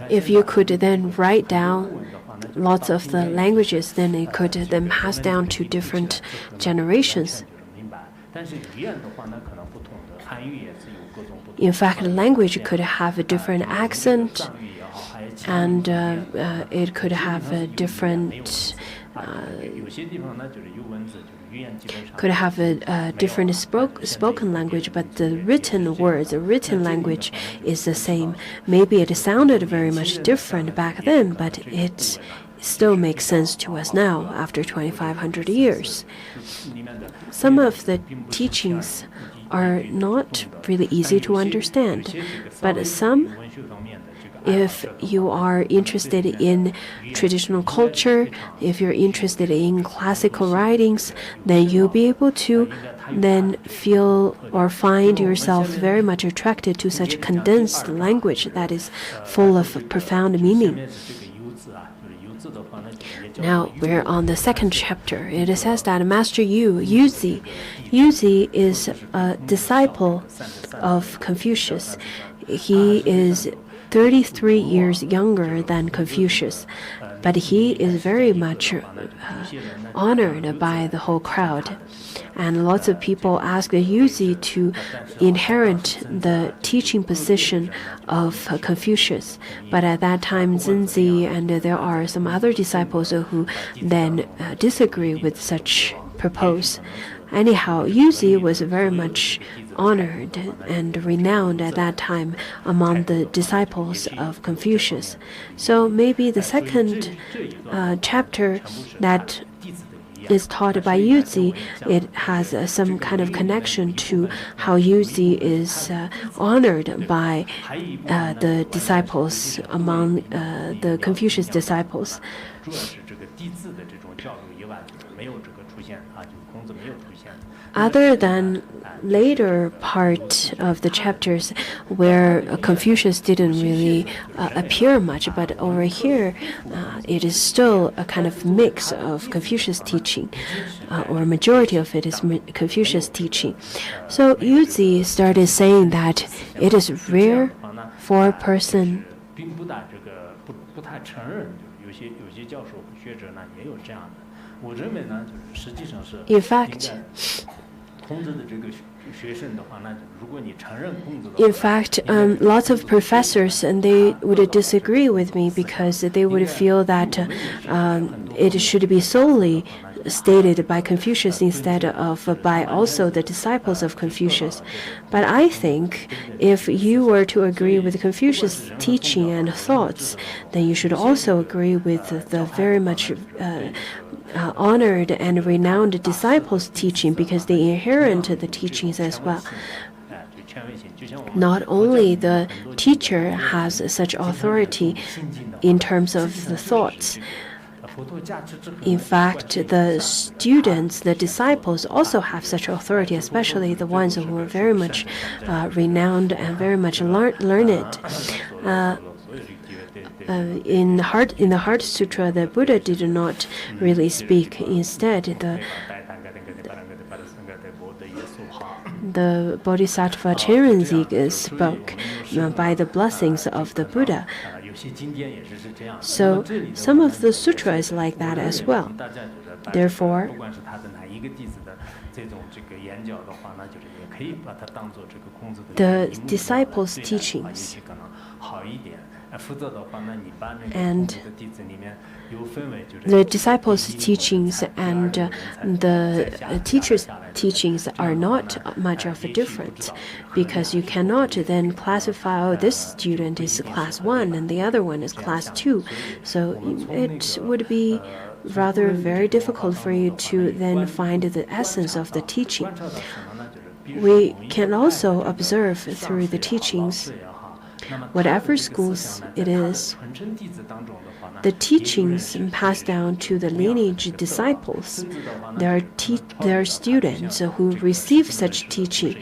if you could then write down lots of the languages, then it could then pass down to different generations. In fact, language could have a different accent, and it could have a different spoken language, but the written words, the written language is the same. Maybe it sounded very much different back then, but it still makes sense to us now after 2,500 years. Some of the teachings are not really easy to understand, but some, if you are interested in traditional culture, if you're interested in classical writings, then you'll be able to then feel or find yourself very much attracted to such condensed language that is full of profound meaning. Now we're on the second chapter. It says that Master Yuzi is a disciple of Confucius. He is 33 years younger than Confucius, but he is very much honored by the whole crowd. And lots of people ask Yuzi to inherit the teaching position of Confucius. But at that time, Zhenzi and there are some other disciples who then disagree with such propose. Anyhow, Yuzi was very much honored and renowned at that time among the disciples of Confucius. So maybe the second chapter that is taught by Yuzi, it has some kind of connection to how Yuzi is honored by the disciples among the Confucius disciples. Other than later part of the chapters where Confucius didn't really appear much, but over here it is still a kind of mix of Confucius teaching, or majority of it is Confucius teaching. So Yuzi started saying that it is rare for a person in fact, lots of professors, and they would disagree with me because they would feel that it should be solely stated by Confucius instead of by also the disciples of Confucius. But I think if you were to agree with Confucius' teaching and thoughts, then you should also agree with the very much honored and renowned disciples' teaching, because they inherit the teachings as well. Not only the teacher has such authority in terms of the thoughts. In fact, the students, the disciples, also have such authority, especially the ones who are very much renowned and very much learned. In the Heart Sutra, the Buddha did not really speak. Instead, the Bodhisattva Chenrezig spoke by the blessings of the Buddha. So some of the sutra is like that as well. Therefore, the disciples' teachings and the disciples' teachings and the teacher's teachings are not much of a difference, because you cannot then classify, oh, this student is class 1 and the other one is class 2. So it would be rather very difficult for you to then find the essence of the teaching. We can also observe through the teachings, whatever schools it is, the teachings passed down to the lineage disciples. There are students who receive such teaching,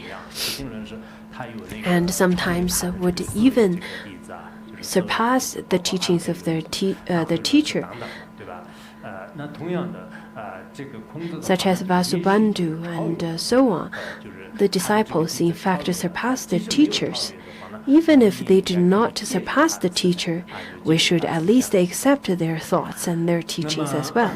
and sometimes would even surpass the teachings of the teacher, such as Vasubandhu and so on. The disciples, in fact, surpass the teachers. Even if they do not surpass the teacher, we should at least accept their thoughts and their teachings as well.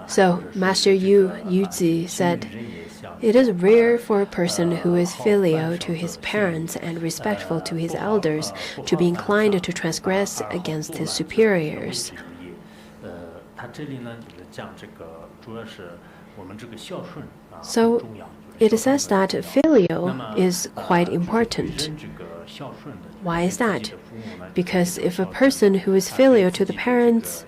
So, Master Yuzi said, "It is rare for a person who is filial to his parents and respectful to his elders to be inclined to transgress against his superiors." So, it says that filial is quite important. Why is that? Because if a person who is filial to the parents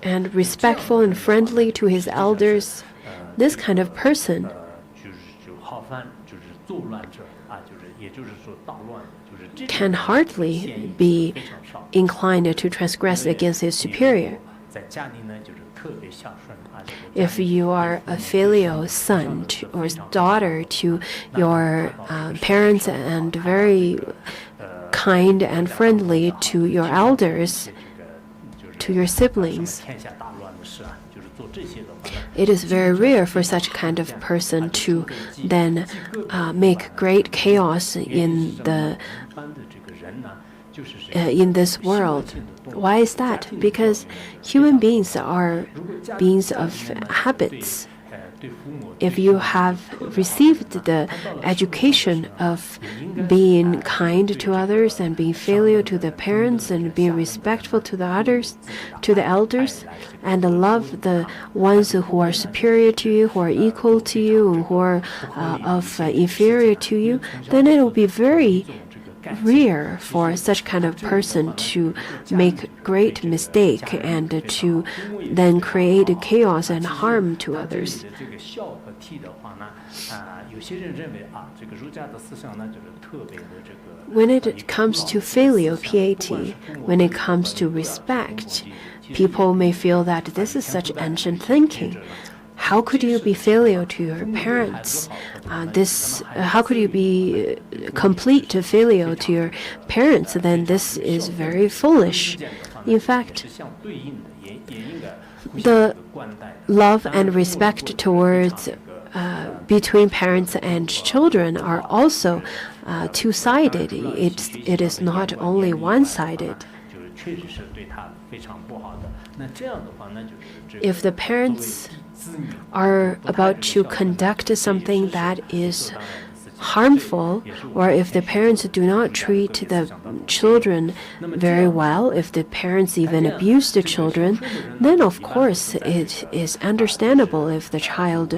and respectful and friendly to his elders, this kind of person can hardly be inclined to transgress against his superior. If you are a filial son or daughter to your parents and very kind and friendly to your elders, to your siblings, it is very rare for such kind of person to then make great chaos in the in this world. Why is that? Because human beings are beings of habits. If you have received the education of being kind to others and being filial to the parents and being respectful to the others, to the elders, and love the ones who are superior to you, who are equal to you, who are inferior to you, then it will be very rare for such kind of person to make great mistake and to then create chaos and harm to others. When it comes to filial piety, when it comes to respect, people may feel that this is such ancient thinking. How could you be filial to your parents? How could you be complete filial to your parents? Then this is very foolish. In fact, the love and respect towards between parents and children are also two-sided. It is not only one-sided. If the parents are about to conduct something that is harmful, or if the parents do not treat the children very well, if the parents even abuse the children, then of course it is understandable if the child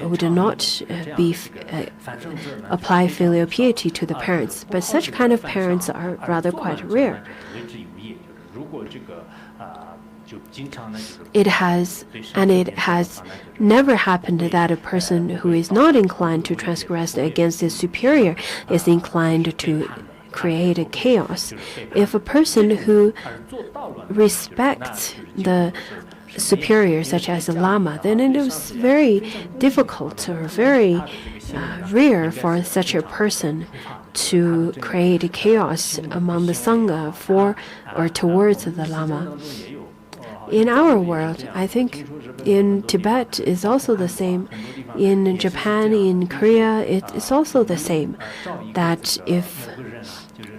would not apply filial piety to the parents. But such kind of parents are rather quite rare. It has never happened that a person who is not inclined to transgress against his superior is inclined to create a chaos. If a person who respects the superior, such as a lama, then it is very difficult or very rare for such a person to create chaos among the Sangha for or towards the lama. In our world, I think in Tibet is also the same. In Japan, in Korea, it is also the same. That if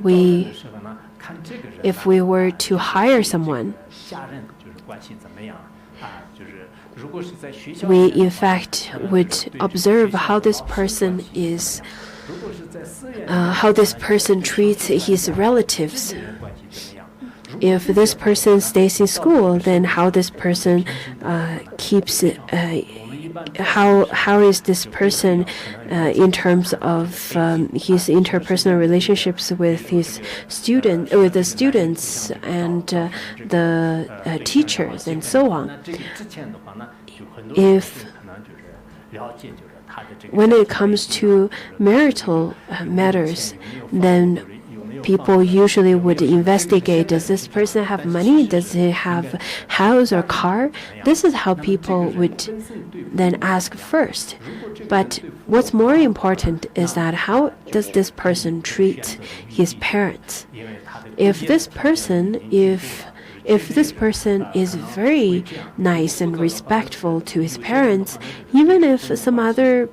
we were to hire someone, we in fact would observe how this person treats his relatives. If this person stays in school, then how this person keeps how is this person in terms of his interpersonal relationships with the students and the teachers and so on. When it comes to marital matters, then people usually would investigate, does this person have money? Does he have house or car? This is how people would then ask first. But what's more important is that how does this person treat his parents? If this person is very nice and respectful to his parents, even if some other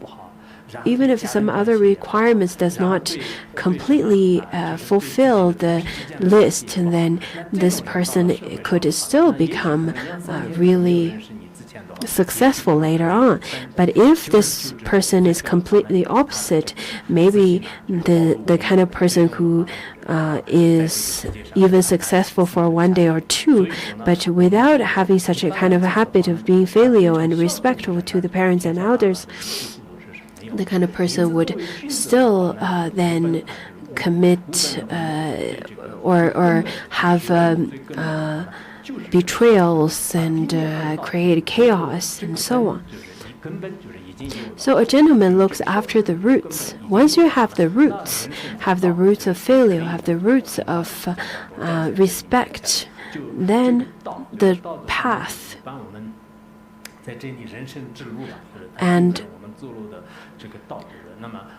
requirements does not completely fulfill the list, then this person could still become really successful later on. But if this person is completely opposite, maybe the kind of person who is even successful for one day or two, but without having such a kind of a habit of being filial and respectful to the parents and elders, the kind of person would still then commit or have betrayals and create chaos and so on. So a gentleman looks after the roots. Once you have the roots of filial, have the roots of respect, then the path and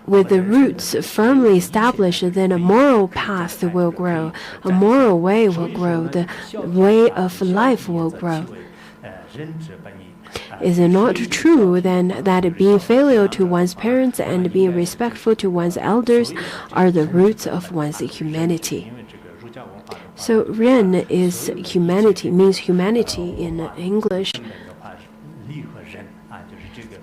with the roots firmly established, then a moral path will grow, a moral way will grow, the way of life will grow. is it not true then that being filial to one's parents and being respectful to one's elders are the roots of one's humanity? So Ren is humanity, means humanity in English.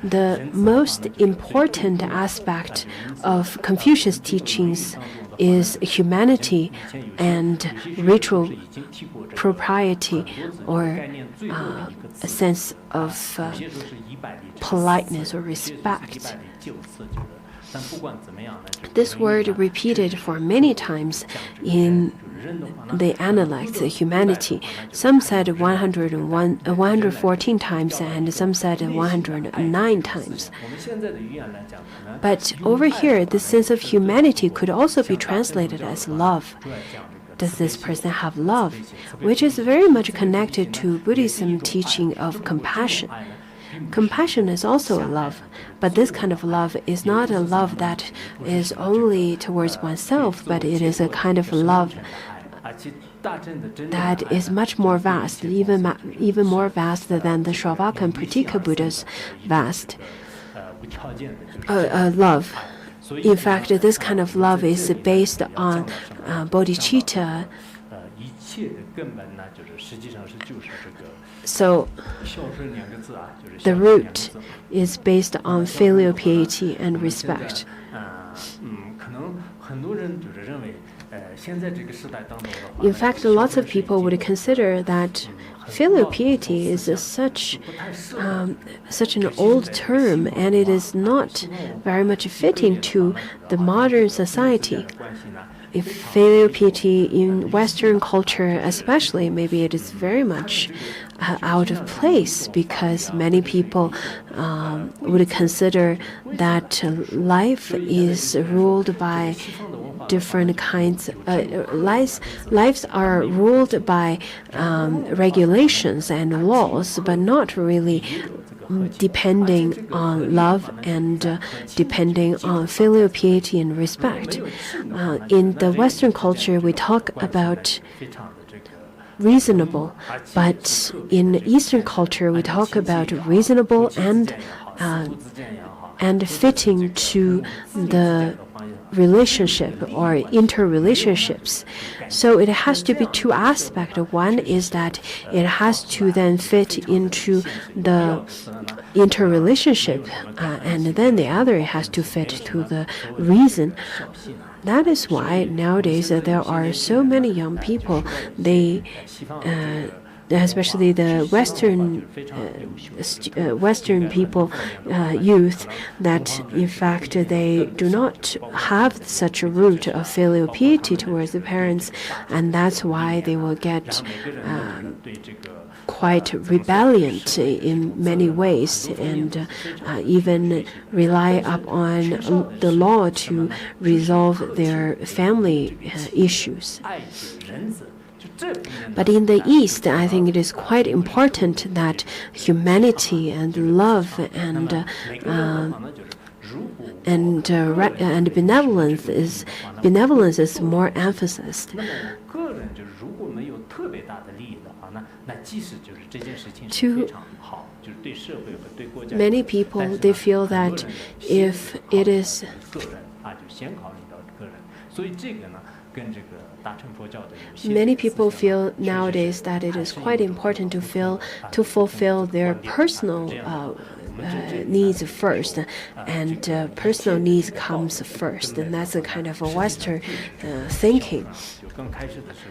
The most important aspect of Confucius' teachings is humanity and ritual propriety, or a sense of politeness or respect. This word repeated for many times in the analects, humanity. Some said 114 times, and some said 109 times. But over here, this sense of humanity could also be translated as love. Does this person have love? Which is very much connected to Buddhism teaching of compassion. Compassion is also a love, but this kind of love is not a love that is only towards oneself, but it is a kind of love that is much more vast, even more vast than the Sravaka and Pratika Buddha's vast love. In fact, this kind of love is based on bodhicitta. So the root is based on filial piety and respect. In fact, lots of people would consider that filial piety is such an old term, and it is not very much fitting to the modern society. If filial piety in Western culture especially, maybe it is very much out of place, because many people would consider that life is ruled by different kinds. Lives are ruled by regulations and laws, but not really depending on love and depending on filial piety and respect. In the Western culture, we talk about reasonable, but in Eastern culture, we talk about reasonable and fitting to the relationship or interrelationships. So it has to be two aspects. One is that it has to then fit into the interrelationship, and then the other has to fit to the reason. That is why nowadays there are so many young people, especially the Western people, youth, that in fact they do not have such a root of filial piety towards the parents, and that's why they will get quite rebellious in many ways, and even rely upon the law to resolve their family issues. But in the East, I think it is quite important that humanity and love and benevolence is more emphasized. To many people, they feel that if it is many people feel nowadays that it is quite important to fulfill their personal needs first, and personal needs comes first, and that's a kind of a Western thinking.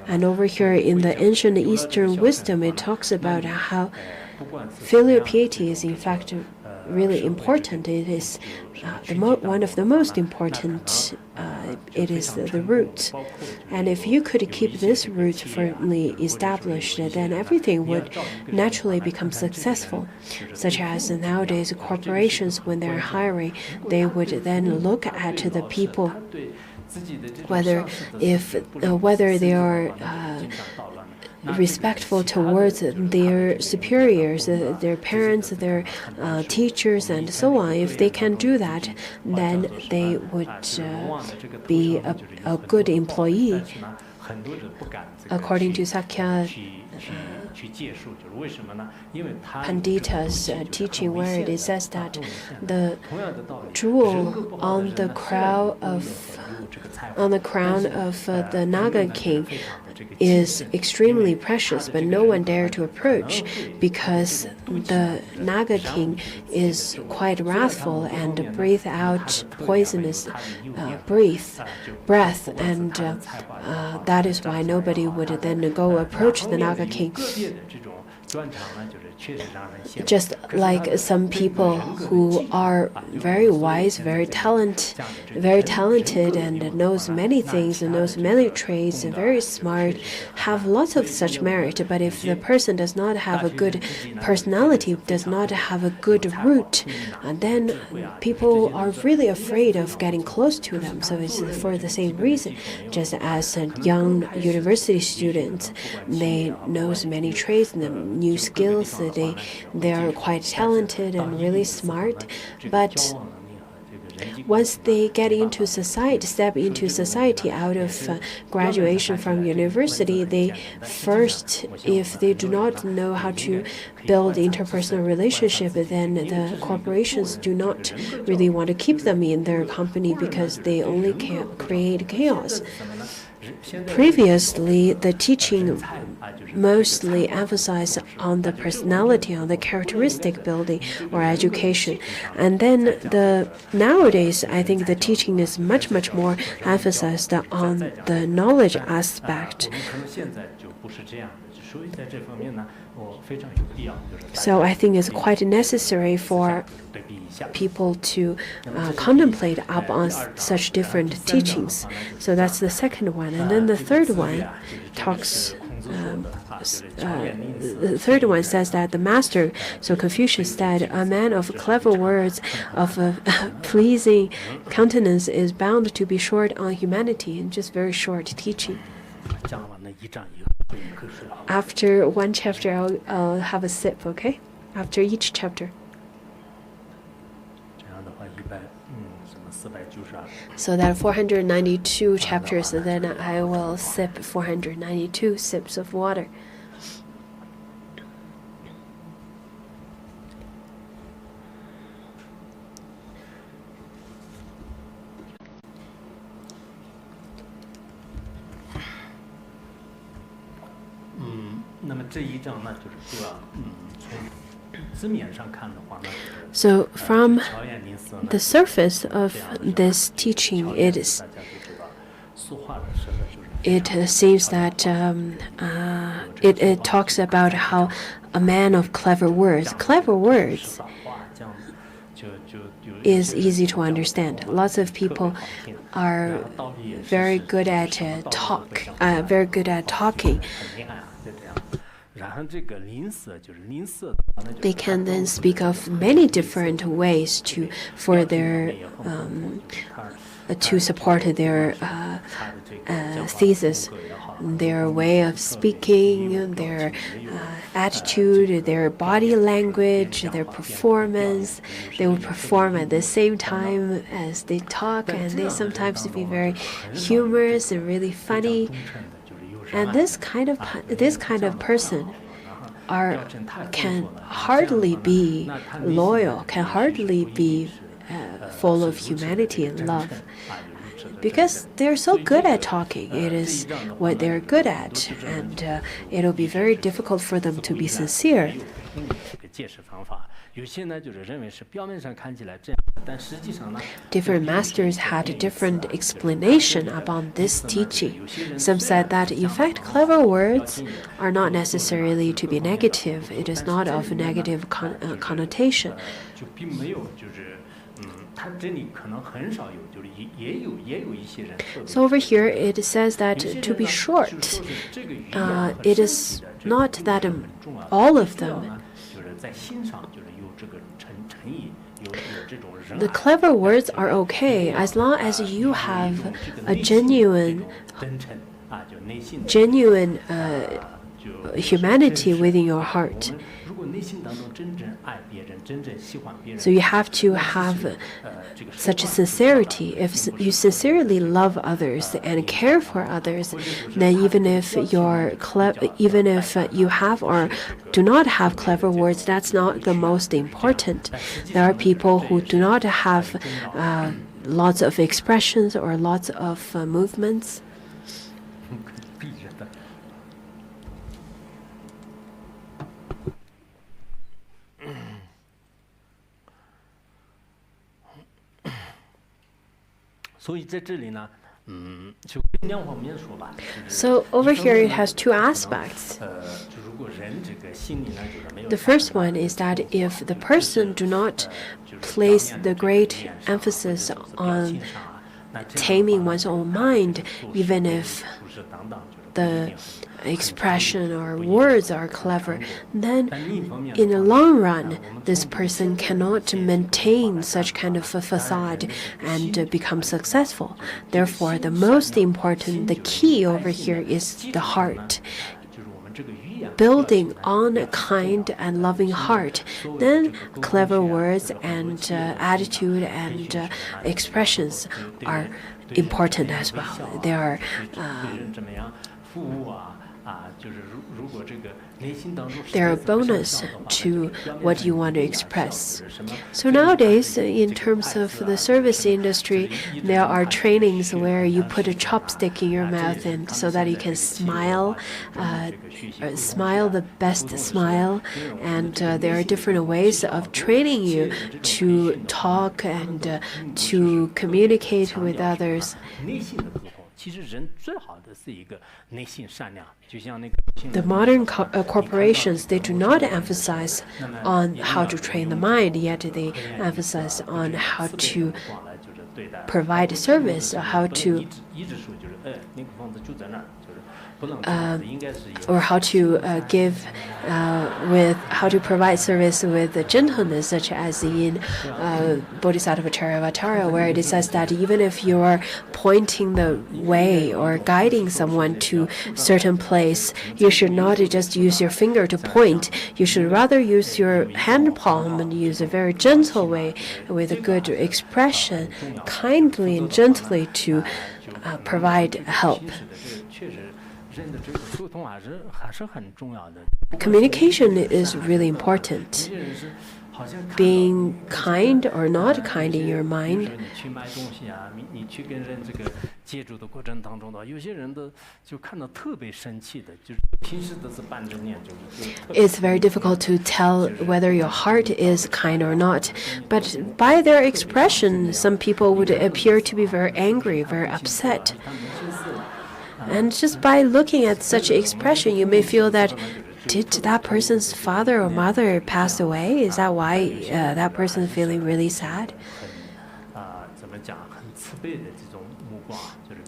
And over here in the ancient Eastern wisdom, it talks about how filial piety is in fact really important. It is one of the most important. It is the root, and if you could keep this root firmly established, then everything would naturally become successful. Such as nowadays, corporations, when they're hiring, they would then look at the people, whether they are respectful towards their superiors, their parents, their teachers, and so on. If they can do that, then they would be a good employee. According to Sakya Pandita's teaching, where it says that the jewel on the crown of the Naga king is extremely precious, but no one dare to approach because the Naga king is quite wrathful and breathe out poisonous breath, and that is why nobody would then go approach the Naga king. Just like some people who are very wise, very talented, and knows many things, and knows many trades, and very smart, have lots of such merit. But if the person does not have a good personality, does not have a good root, then people are really afraid of getting close to them. So it's for the same reason. Just as young university students, they knows many trades and new skills. They are quite talented and really smart, but once they get into society, step into society out of graduation from university, they first, if they do not know how to build interpersonal relationship, then the corporations do not really want to keep them in their company because they only can create chaos. Previously, the teaching mostly emphasized on the personality, on the characteristic building or education. And then nowadays, I think the teaching is much more emphasized on the knowledge aspect. So I think it's quite necessary for people to contemplate upon such different teachings. So that's the second one. And then the third one talks. The third one says that the master, so Confucius said, a man of clever words, of a pleasing countenance is bound to be short on humanity, and just very short teaching. After one chapter, I'll have a sip, okay? After each chapter. So that 492 chapters, and then I will sip 492 sips of water. So from the surface of this teaching, it seems that it talks about how a man of clever words is easy to understand. Lots of people are very good at talking. They can then speak of many different ways to support their thesis, their way of speaking, their attitude, their body language, their performance. They will perform at the same time as they talk, and they sometimes be very humorous and really funny. And this kind of person can hardly be loyal, can hardly be full of humanity and love, because they're so good at talking. It is what they're good at, and it'll be very difficult for them to be sincere. Different masters had a different explanation upon this teaching. Some said that, in fact, clever words are not necessarily to be negative. It is not of a negative connotation. So over here it says that to be short, it is not that all of them. The clever words are okay as long as you have a genuine humanity within your heart. So you have to have such a sincerity. If you sincerely love others and care for others, then even if you have or do not have clever words, that's not the most important. There are people who do not have lots of expressions or lots of movements. So over here it has two aspects. The first one is that if the person do not place the great emphasis on taming one's own mind, even if the expression or words are clever, then in the long run, this person cannot maintain such kind of a facade and become successful. Therefore, the most important, the key over here is the heart. Building on a kind and loving heart, then clever words and attitude and expressions are important as well. They are they're a bonus to what you want to express. So nowadays, in terms of the service industry, there are trainings where you put a chopstick in your mouth and so that you can smile, smile the best smile. And there are different ways of training you to talk and to communicate with others. The modern corporations, they do not emphasize on how to train the mind, yet they emphasize on how to provide service, how to or how to how to provide service with gentleness, such as in Bodhisattva Charyavatara, where it says that even if you're pointing the way or guiding someone to a certain place, you should not just use your finger to point. You should rather use your hand palm and use a very gentle way with a good expression, kindly and gently to provide help. Communication is really important. Being kind or not kind in your mind. It's very difficult to tell whether your heart is kind or not. But by their expression, some people would appear to be very angry, very upset. And just by looking at such an expression, you may feel that, did that person's father or mother pass away? Is that why that person is feeling really sad?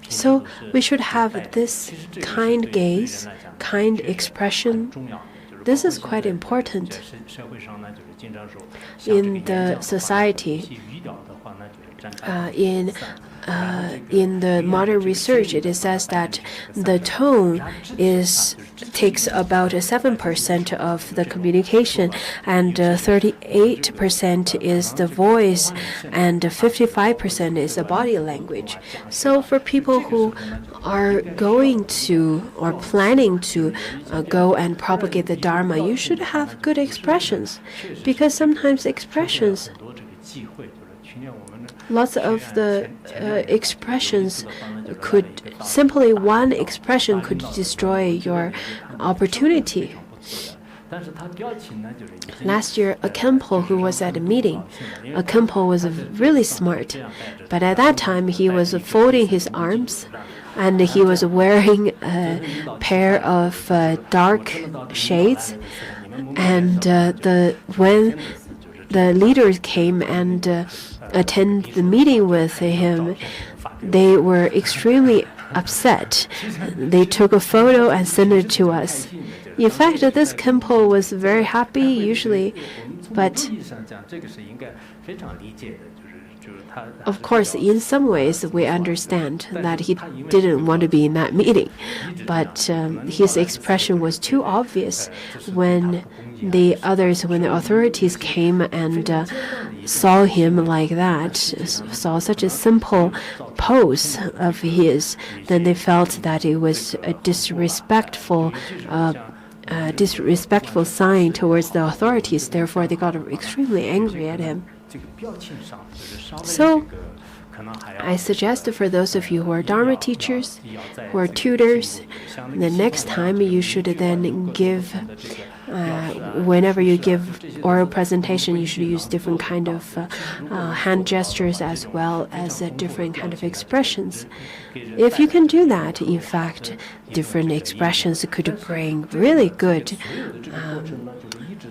So we should have this kind gaze, kind expression. This is quite important in the society. In the modern research, it says that the tone takes about 7% of the communication, and 38% is the voice, and 55% is the body language. So for people who are going to or planning to go and propagate the Dharma, you should have good expressions, because sometimes expressions, lots of the expressions one expression could destroy your opportunity. Last year, a Khenpo who was at a meeting, a Khenpo was really smart, but at that time he was folding his arms and he was wearing a pair of dark shades, and when the leaders came and attend the meeting with him, they were extremely upset. They took a photo and sent it to us. In fact, this Khenpo was very happy usually, but Of course, in some ways, we understand that he didn't want to be in that meeting, but his expression was too obvious when the authorities came and saw him like that, saw such a simple pose of his, then they felt that it was a disrespectful sign towards the authorities. Therefore, they got extremely angry at him. So, I suggest for those of you who are Dharma teachers, who are tutors, the next time you should then give, whenever you give oral presentation, you should use different kind of hand gestures as well as different kind of expressions. If you can do that, in fact, different expressions could bring really good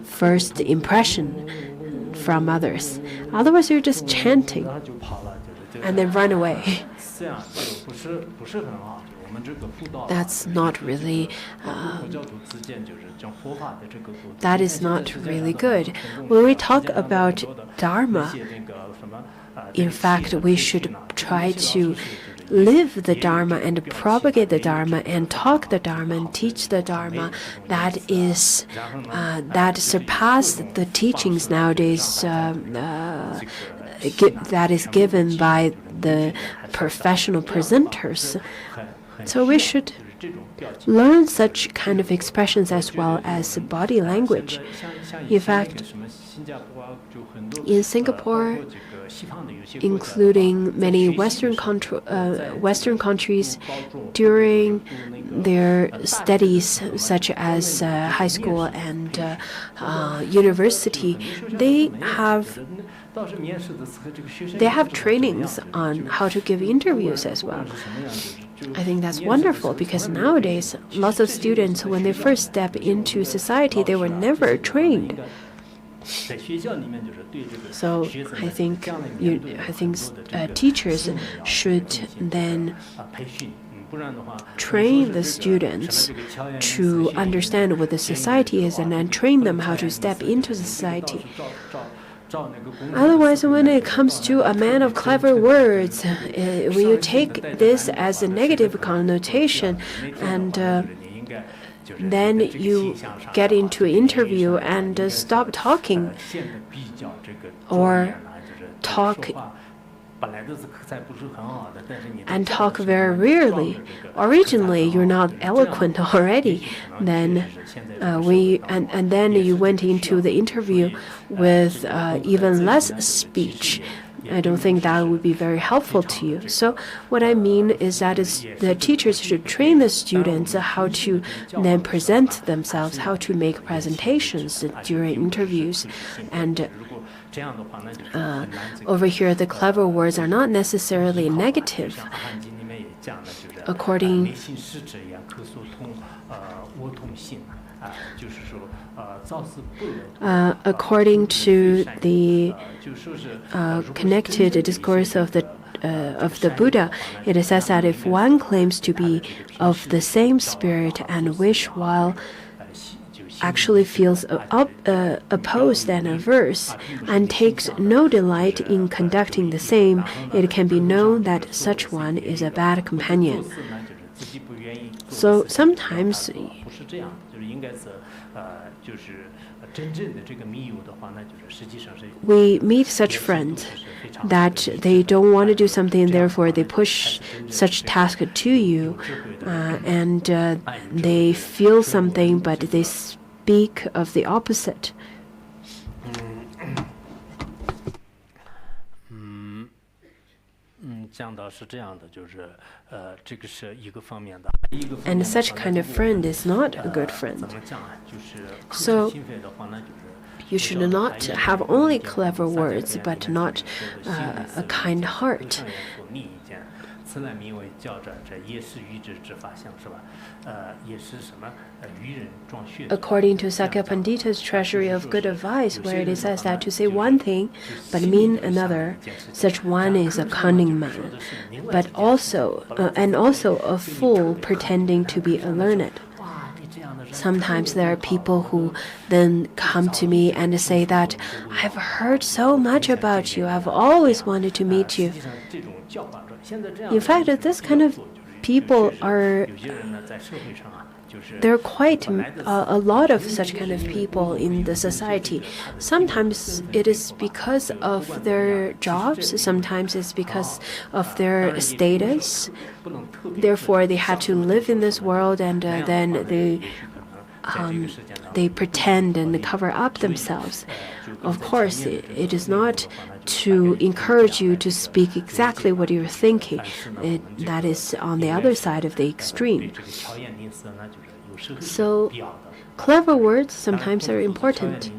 first impression from others. Otherwise, you're just chanting and then run away. That's not really that is not really good. When we talk about Dharma, in fact, we should try to live the Dharma and propagate the Dharma and talk the Dharma and teach the Dharma that is that surpass the teachings nowadays that is given by the professional presenters. So we should learn such kind of expressions as well as body language. In fact, in Singapore, including many Western countries, during their studies, such as high school and university, they have trainings on how to give interviews as well. I think that's wonderful because nowadays, lots of students, when they first step into society, they were never trained. So I think teachers should then train the students to understand what the society is and then train them how to step into society. Otherwise, when it comes to a man of clever words, when you take this as a negative connotation and then you get into an interview and stop talking or talk very rarely. Originally, you're not eloquent already. Then then you went into the interview with even less speech. I don't think that would be very helpful to you. So what I mean is that the teachers should train the students how to then present themselves, how to make presentations during interviews. And over here, the clever words are not necessarily negative. According to the connected discourse of the Buddha, it says that if one claims to be of the same spirit and wish while actually feels opposed and averse and takes no delight in conducting the same, it can be known that such one is a bad companion. So sometimes we meet such friends that they don't want to do something, therefore they push such task to you, and they feel something, but they speak of the opposite. And such kind of friend is not a good friend. So you should not have only clever words, but not a kind heart. According to Sakya Pandita's Treasury of Good Advice, where it says that to say one thing but mean another, such one is a cunning man, but also a fool pretending to be a learned. Sometimes there are people who then come to me and say that I've heard so much about you. I've always wanted to meet you. In fact, this kind of people there are quite a lot of such kind of people in the society. Sometimes it is because of their jobs, sometimes it's because of their status. Therefore, they had to live in this world, and then they pretend and cover up themselves. Of course, it is not to encourage you to speak exactly what you're thinking. That is on the other side of the extreme. So, clever words sometimes are important.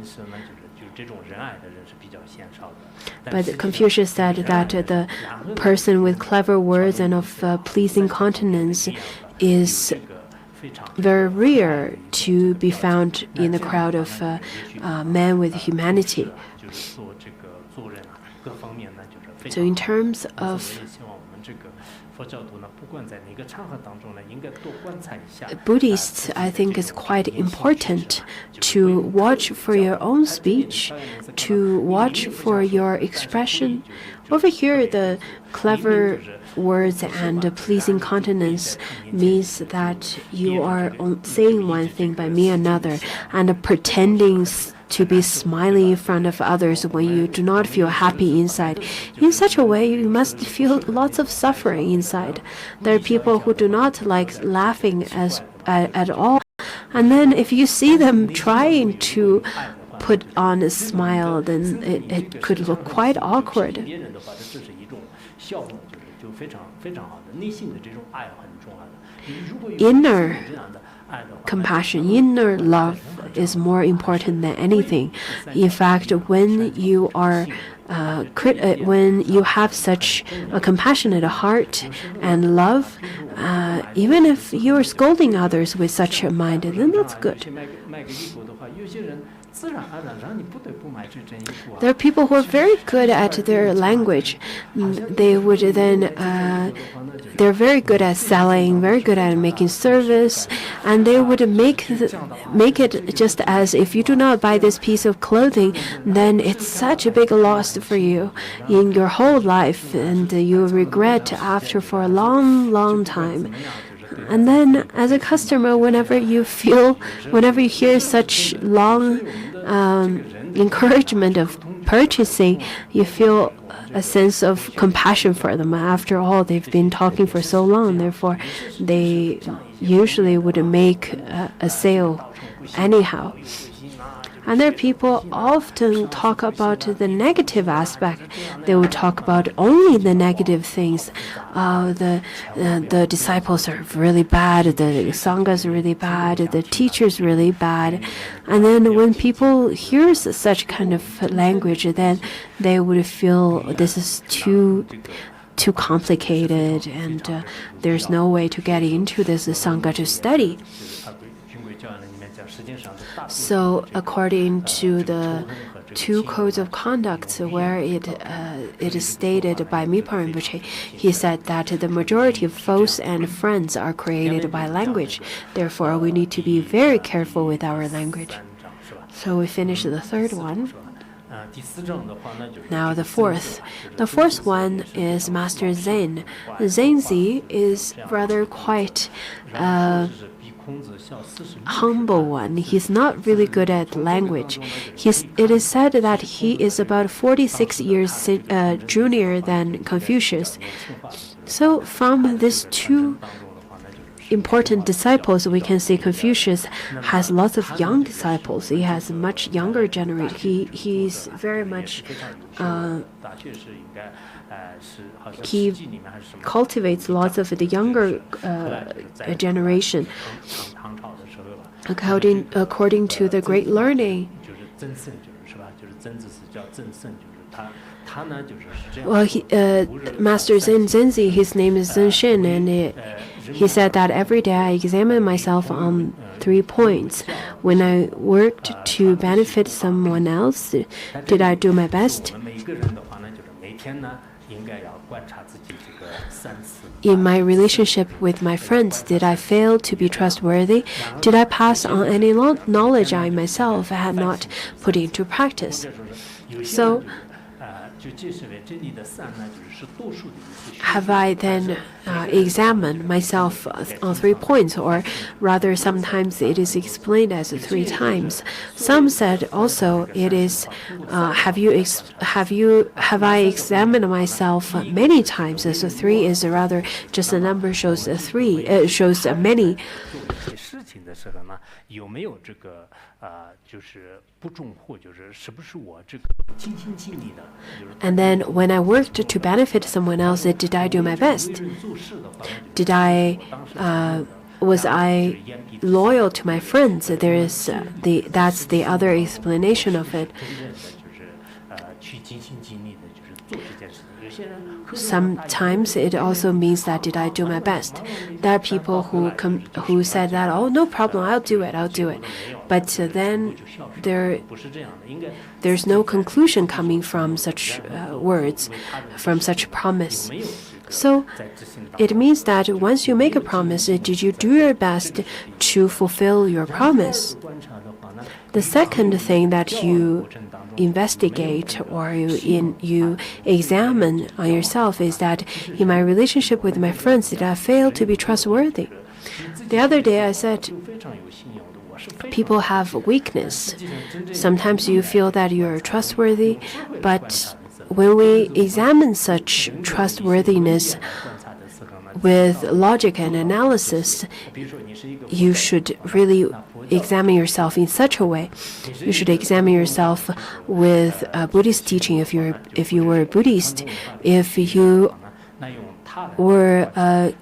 But Confucius said that the person with clever words and of pleasing countenance is very rare to be found in the crowd of men with humanity. So in terms of Buddhists, I think it's quite important to watch for your own speech, to watch for your expression. Over here, the clever words and pleasing countenance means that you are saying one thing but mean another, and pretending to be smiling in front of others when you do not feel happy inside. In such a way, you must feel lots of suffering inside. There are people who do not like laughing at all. And then if you see them trying to put on a smile, then it could look quite awkward. Inner compassion, inner love is more important than anything. In fact, when you are when you have such a compassionate heart and love, even if you are scolding others with such a mind, then that's good. There are people who are very good at their language. They would then, they're very good at selling, very good at making service, and they would make it just as if you do not buy this piece of clothing, then it's such a big loss for you in your whole life, and you regret after for a long, long time. And then, as a customer, whenever you hear such long encouragement of purchasing, you feel a sense of compassion for them. After all, they've been talking for so long, therefore, they usually would make a sale anyhow. And there are people often talk about the negative aspect. They will talk about only the negative things. The disciples are really bad. The sangha is really bad. The teacher is really bad. And then when people hear such kind of language, then they would feel this is too complicated, and there's no way to get into this sangha to study. So, according to the two codes of conduct, where it is stated by Mipa Rinpoche, he said that the majority of foes and friends are created by language. Therefore, we need to be very careful with our language. So we finished the third one. Now the fourth. The fourth one is Master Zen. Zenzi is rather quite humble one. He's not really good at language. It is said that he is about 46 years junior than Confucius. So from these two important disciples, we can see Confucius has lots of young disciples. He has a much younger generation. He's very much he cultivates lots of the younger generation. According to the great learning, well, Master Zenzi, his name is Zenshin, and he said that every day I examine myself on 3 points. When I worked to benefit someone else, did I do my best? in my relationship with my friends, did I fail to be trustworthy? Did I pass on any knowledge I myself had not put into practice? So, have I then examined myself on 3 points, or rather sometimes it is explained as 3 times. Some said also it is have I examined myself many times, as 3 is rather just a number shows 3 shows many. And then when I worked to benefit someone else, did I do my best? Was I loyal to my friends? That's the other explanation of it. Sometimes it also means that did I do my best? There are people who said that, oh, no problem, I'll do it. But then there's no conclusion coming from such words, from such a promise. So it means that once you make a promise, did you do your best to fulfill your promise? The second thing that you investigate or you examine on yourself is that in my relationship with my friends, did I fail to be trustworthy? The other day I said, people have weakness. Sometimes you feel that you're trustworthy, but when we examine such trustworthiness with logic and analysis, you should really examine yourself in such a way. You should examine yourself with Buddhist teaching if you were a Buddhist. If you were a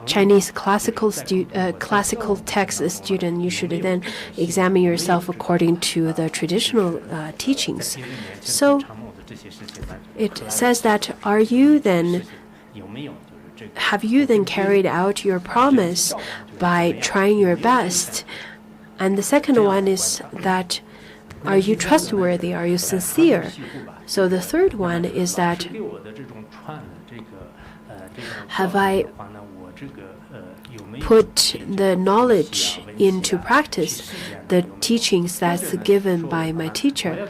Chinese classical text student, you should then examine yourself according to the traditional teachings. So it says that have you then carried out your promise by trying your best? And the second one is that are you trustworthy? Are you sincere? So the third one is that have I put the knowledge into practice, the teachings that's given by my teacher?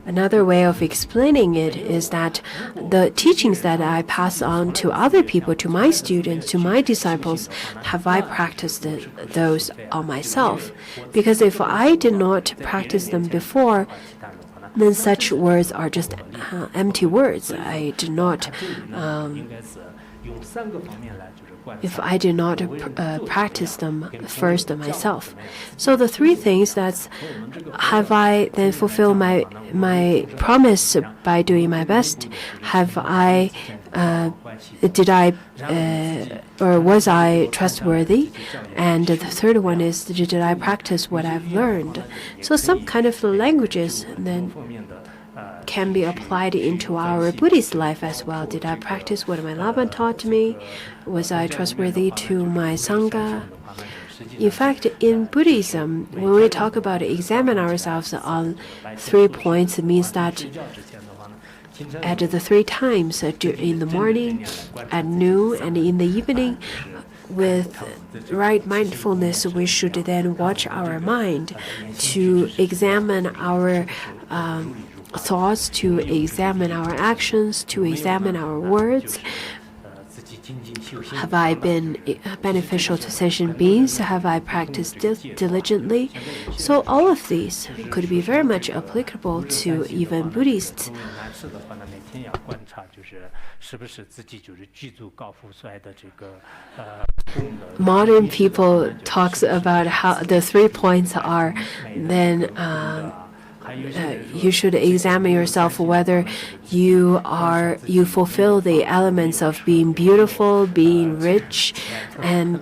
Another way of explaining it is that the teachings that I pass on to other people, to my students, to my disciples, have I practiced those on myself? Because if I did not practice them before, then such words are just empty words. If I did not practice them first myself. So the 3 things that's have I then fulfilled my promise by doing my best? Was I trustworthy? And the third one is, did I practice what I've learned? So some kind of languages then can be applied into our Buddhist life as well. Did I practice what my Lama taught me? Was I trustworthy to my Sangha? In fact, in Buddhism, when we talk about examine ourselves on 3 points, it means that at the 3 times, in the morning, at noon, and in the evening, with right mindfulness, we should then watch our mind to examine our thoughts, to examine our actions, to examine our words. Have I been beneficial to sentient beings? Have I practiced diligently? So all of these could be very much applicable to even Buddhists. Modern people talks about how the 3 points are then you should examine yourself whether you fulfill the elements of being beautiful, being rich, and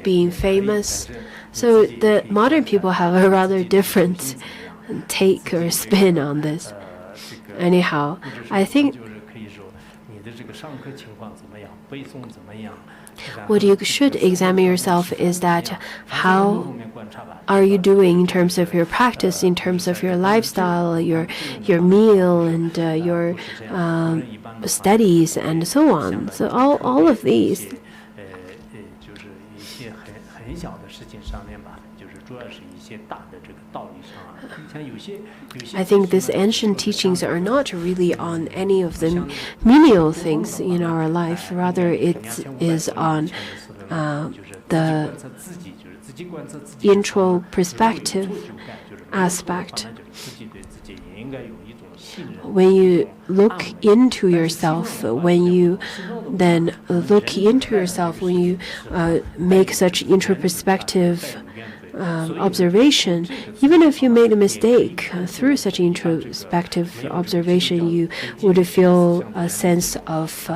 being famous. So the modern people have a rather different take or spin on this. Anyhow, I think What you should examine yourself is that how are you doing in terms of your practice, in terms of your lifestyle, your meal, and your studies, and so on. So all of these. I think these ancient teachings are not really on any of the menial things in our life. Rather, it is on the introspective aspect. When you look into yourself, when you then look into yourself, when you make such introspective observation, even if you made a mistake, through such introspective observation, you would feel a sense of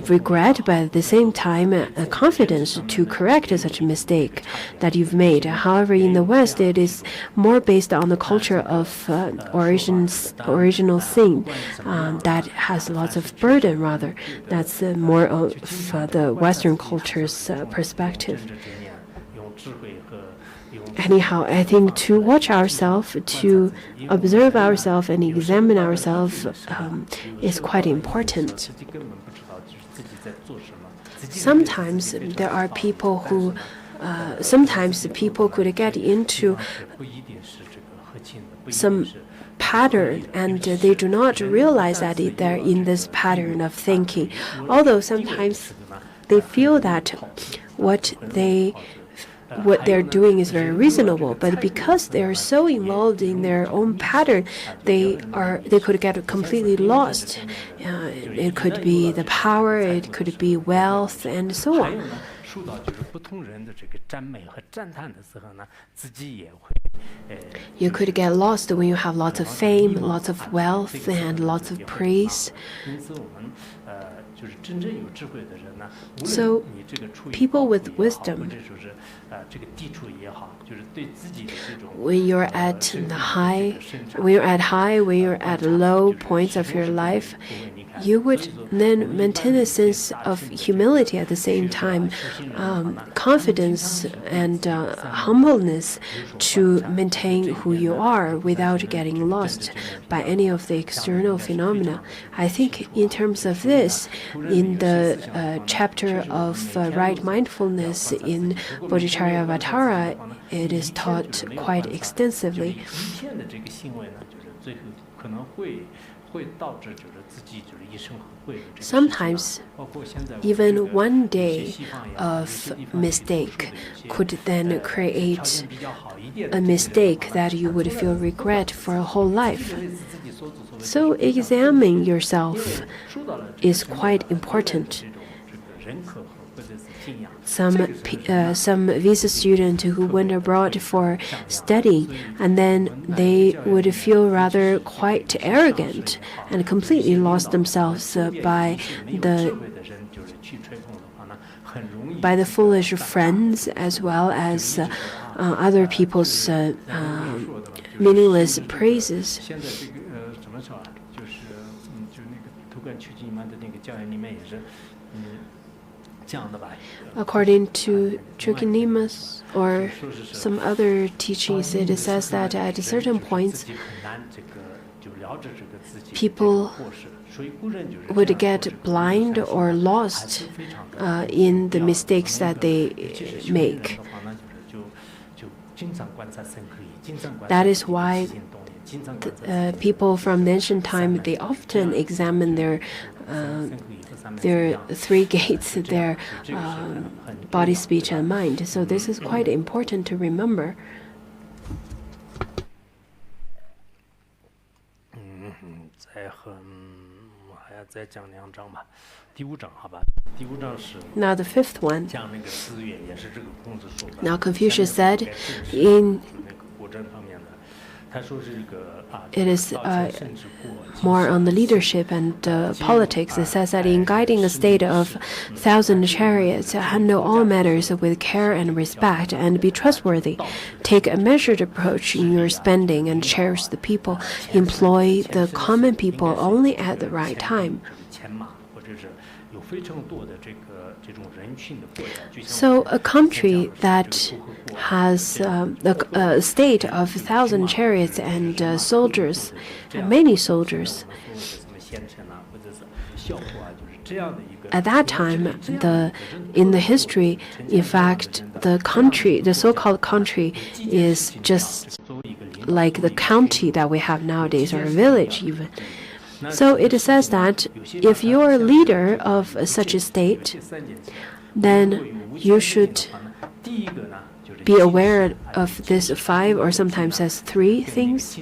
regret, but at the same time, confidence to correct such a mistake that you've made. However, in the West, it is more based on the culture of original sin that has lots of burden, rather. That's more of the Western culture's perspective. Anyhow, I think to watch ourselves, to observe ourselves and examine ourselves is quite important. Sometimes there are people who, sometimes people could get into some pattern and they do not realize that they're in this pattern of thinking. Although sometimes they feel that what they're doing is very reasonable, but because they're so involved in their own pattern, they could get completely lost. It could be the power, it could be wealth, and so on. You could get lost when you have lots of fame, lots of wealth, and lots of praise. So, people with wisdom, when you're at high, when you're at low points of your life, you would then maintain a sense of humility at the same time, confidence and humbleness to maintain who you are without getting lost by any of the external phenomena. I think in terms of this, in the chapter of right mindfulness in Bodhicharyavatara, it is taught quite extensively. Sometimes, even one day of mistake could then create a mistake that you would feel regret for a whole life. So, examining yourself is quite important. Some visa students who went abroad for study, and then they would feel rather quite arrogant and completely lost themselves by the foolish friends as well as other people's meaningless praises. According to Trukinimus or some other teachings, it says that at certain points, people would get blind or lost in the mistakes that they make. That is why people from the ancient time, they often examine their three gates, their body, speech, and mind. So this is quite important to remember. Now the fifth one. Now Confucius said it is more on the leadership and politics. It says that in guiding a state of 1,000 chariots, handle all matters with care and respect, and be trustworthy. Take a measured approach in your spending and cherish the people. Employ the common people only at the right time. So a country that has a state of 1,000 chariots and soldiers, and many soldiers, at that time, in the history, in fact, the so-called country, is just like the county that we have nowadays, or a village even. So it says that if you're a leader of such a state, then you should be aware of this 5 or sometimes as 3 things.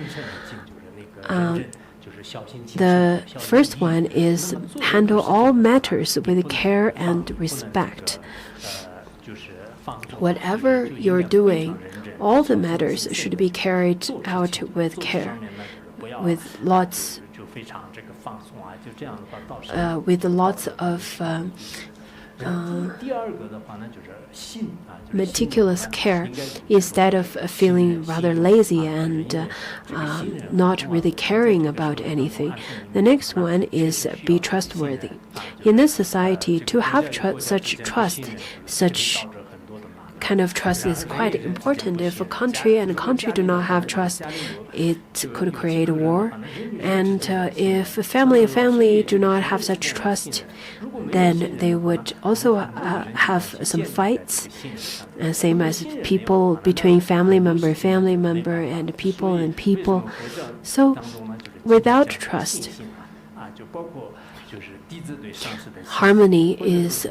The first one is handle all matters with care and respect. Whatever you're doing, all the matters should be carried out with care, with lots of meticulous care, instead of feeling rather lazy and not really caring about anything. The next one is be trustworthy. In this society, to have such kind of trust is quite important. If a country do not have trust, it could create a war. And if a family do not have such trust, then they would also have some fights. Same as people between family member and people. So without trust, harmony is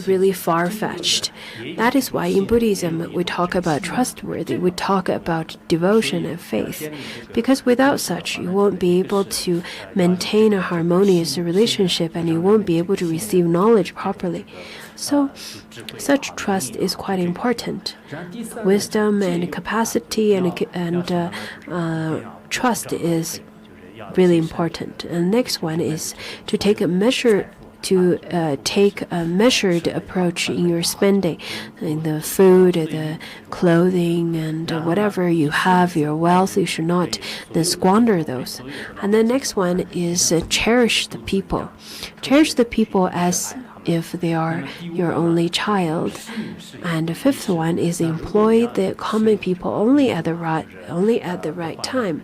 really far-fetched. That is why in Buddhism we talk about trustworthy, we talk about devotion and faith. Because without such, you won't be able to maintain a harmonious relationship and you won't be able to receive knowledge properly. So, such trust is quite important. Wisdom and capacity and trust is really important. And the next one is to take a measured approach in your spending, in the food, the clothing, and whatever you have, your wealth. You should not then squander those. And the next one is cherish the people. Cherish the people as if they are your only child. And the fifth one is employ the common people only at the right time.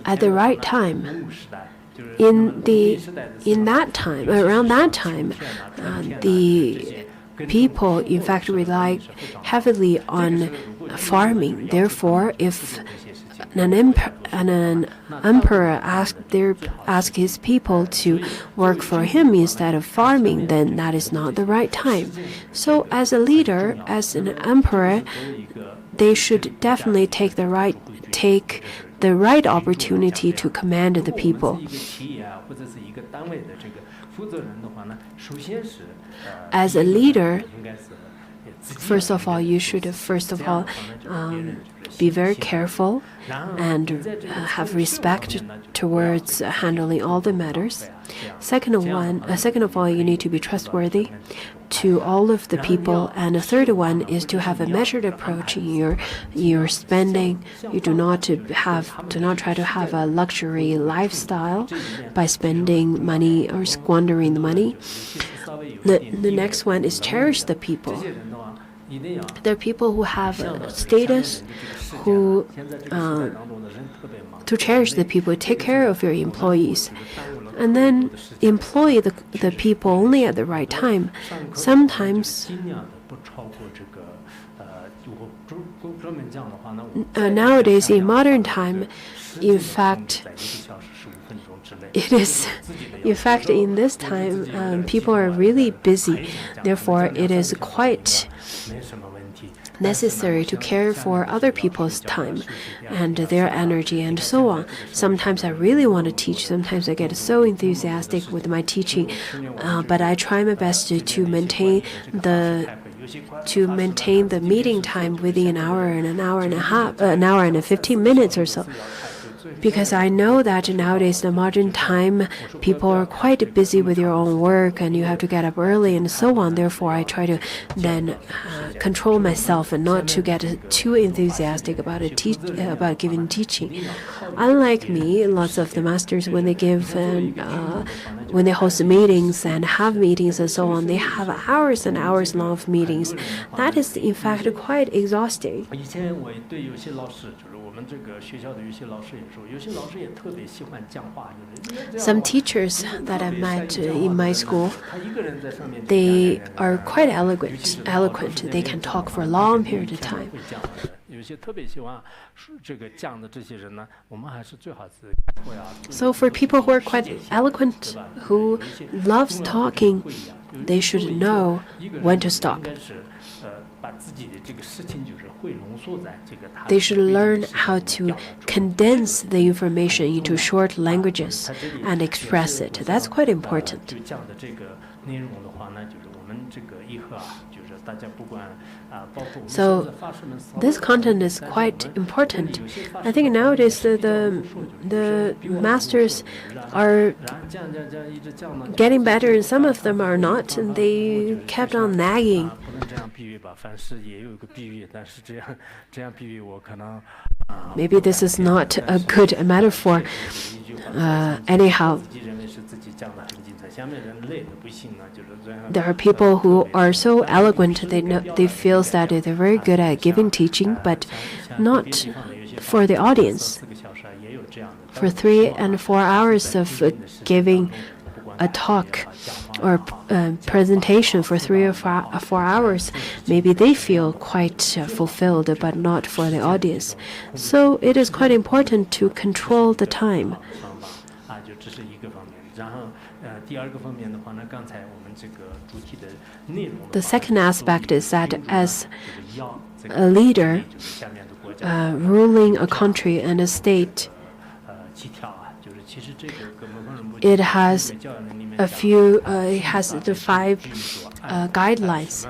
At the right time, around that time, the people in fact rely heavily on farming. Therefore, if an emperor asks his people to work for him instead of farming, then that is not the right time. So, as a leader, as an emperor, they should definitely take the right opportunity to command the people. As a leader, first of all, you should be very careful and have respect towards handling all the matters. Second of all, you need to be trustworthy to all of the people, and the third one is to have a measured approach in your spending. You do not try to have a luxury lifestyle by spending money or squandering the money. The next one is cherish the people. There are people who have status, who to cherish the people, take care of your employees, and then employ the people only at the right time. Sometimes, nowadays in modern time, in fact, in this time, people are really busy. Therefore, it is quite necessary to care for other people's time and their energy and so on. Sometimes I really want to teach. Sometimes I get so enthusiastic with my teaching, but I try my best to maintain the meeting time within an hour and a half, an hour and 15 minutes or so. Because I know that nowadays, in the modern time, people are quite busy with your own work and you have to get up early and so on. Therefore, I try to then control myself and not to get too enthusiastic about about giving teaching. Unlike me, lots of the masters, when they give when they host meetings and have meetings and so on, they have hours and hours long of meetings. That is, in fact, quite exhausting. Some teachers that I've met in my school, they are quite eloquent. They can talk for a long period of time. So for people who are quite eloquent, who loves talking, they should know when to stop. They should learn how to condense the information into short languages and express it. That's quite important. So this content is quite important. I think nowadays the masters are getting better and some of them are not, and they kept on nagging. Maybe this is not a good metaphor. Anyhow, there are people who are so eloquent, they feel that they're very good at giving teaching, but not for the audience. For 3 and 4 hours of giving a talk or presentation for 3 or 4 hours, maybe they feel quite fulfilled, but not for the audience. So it is quite important to control the time. The second aspect is that as a leader ruling a country and a state, it has the 5 guidelines.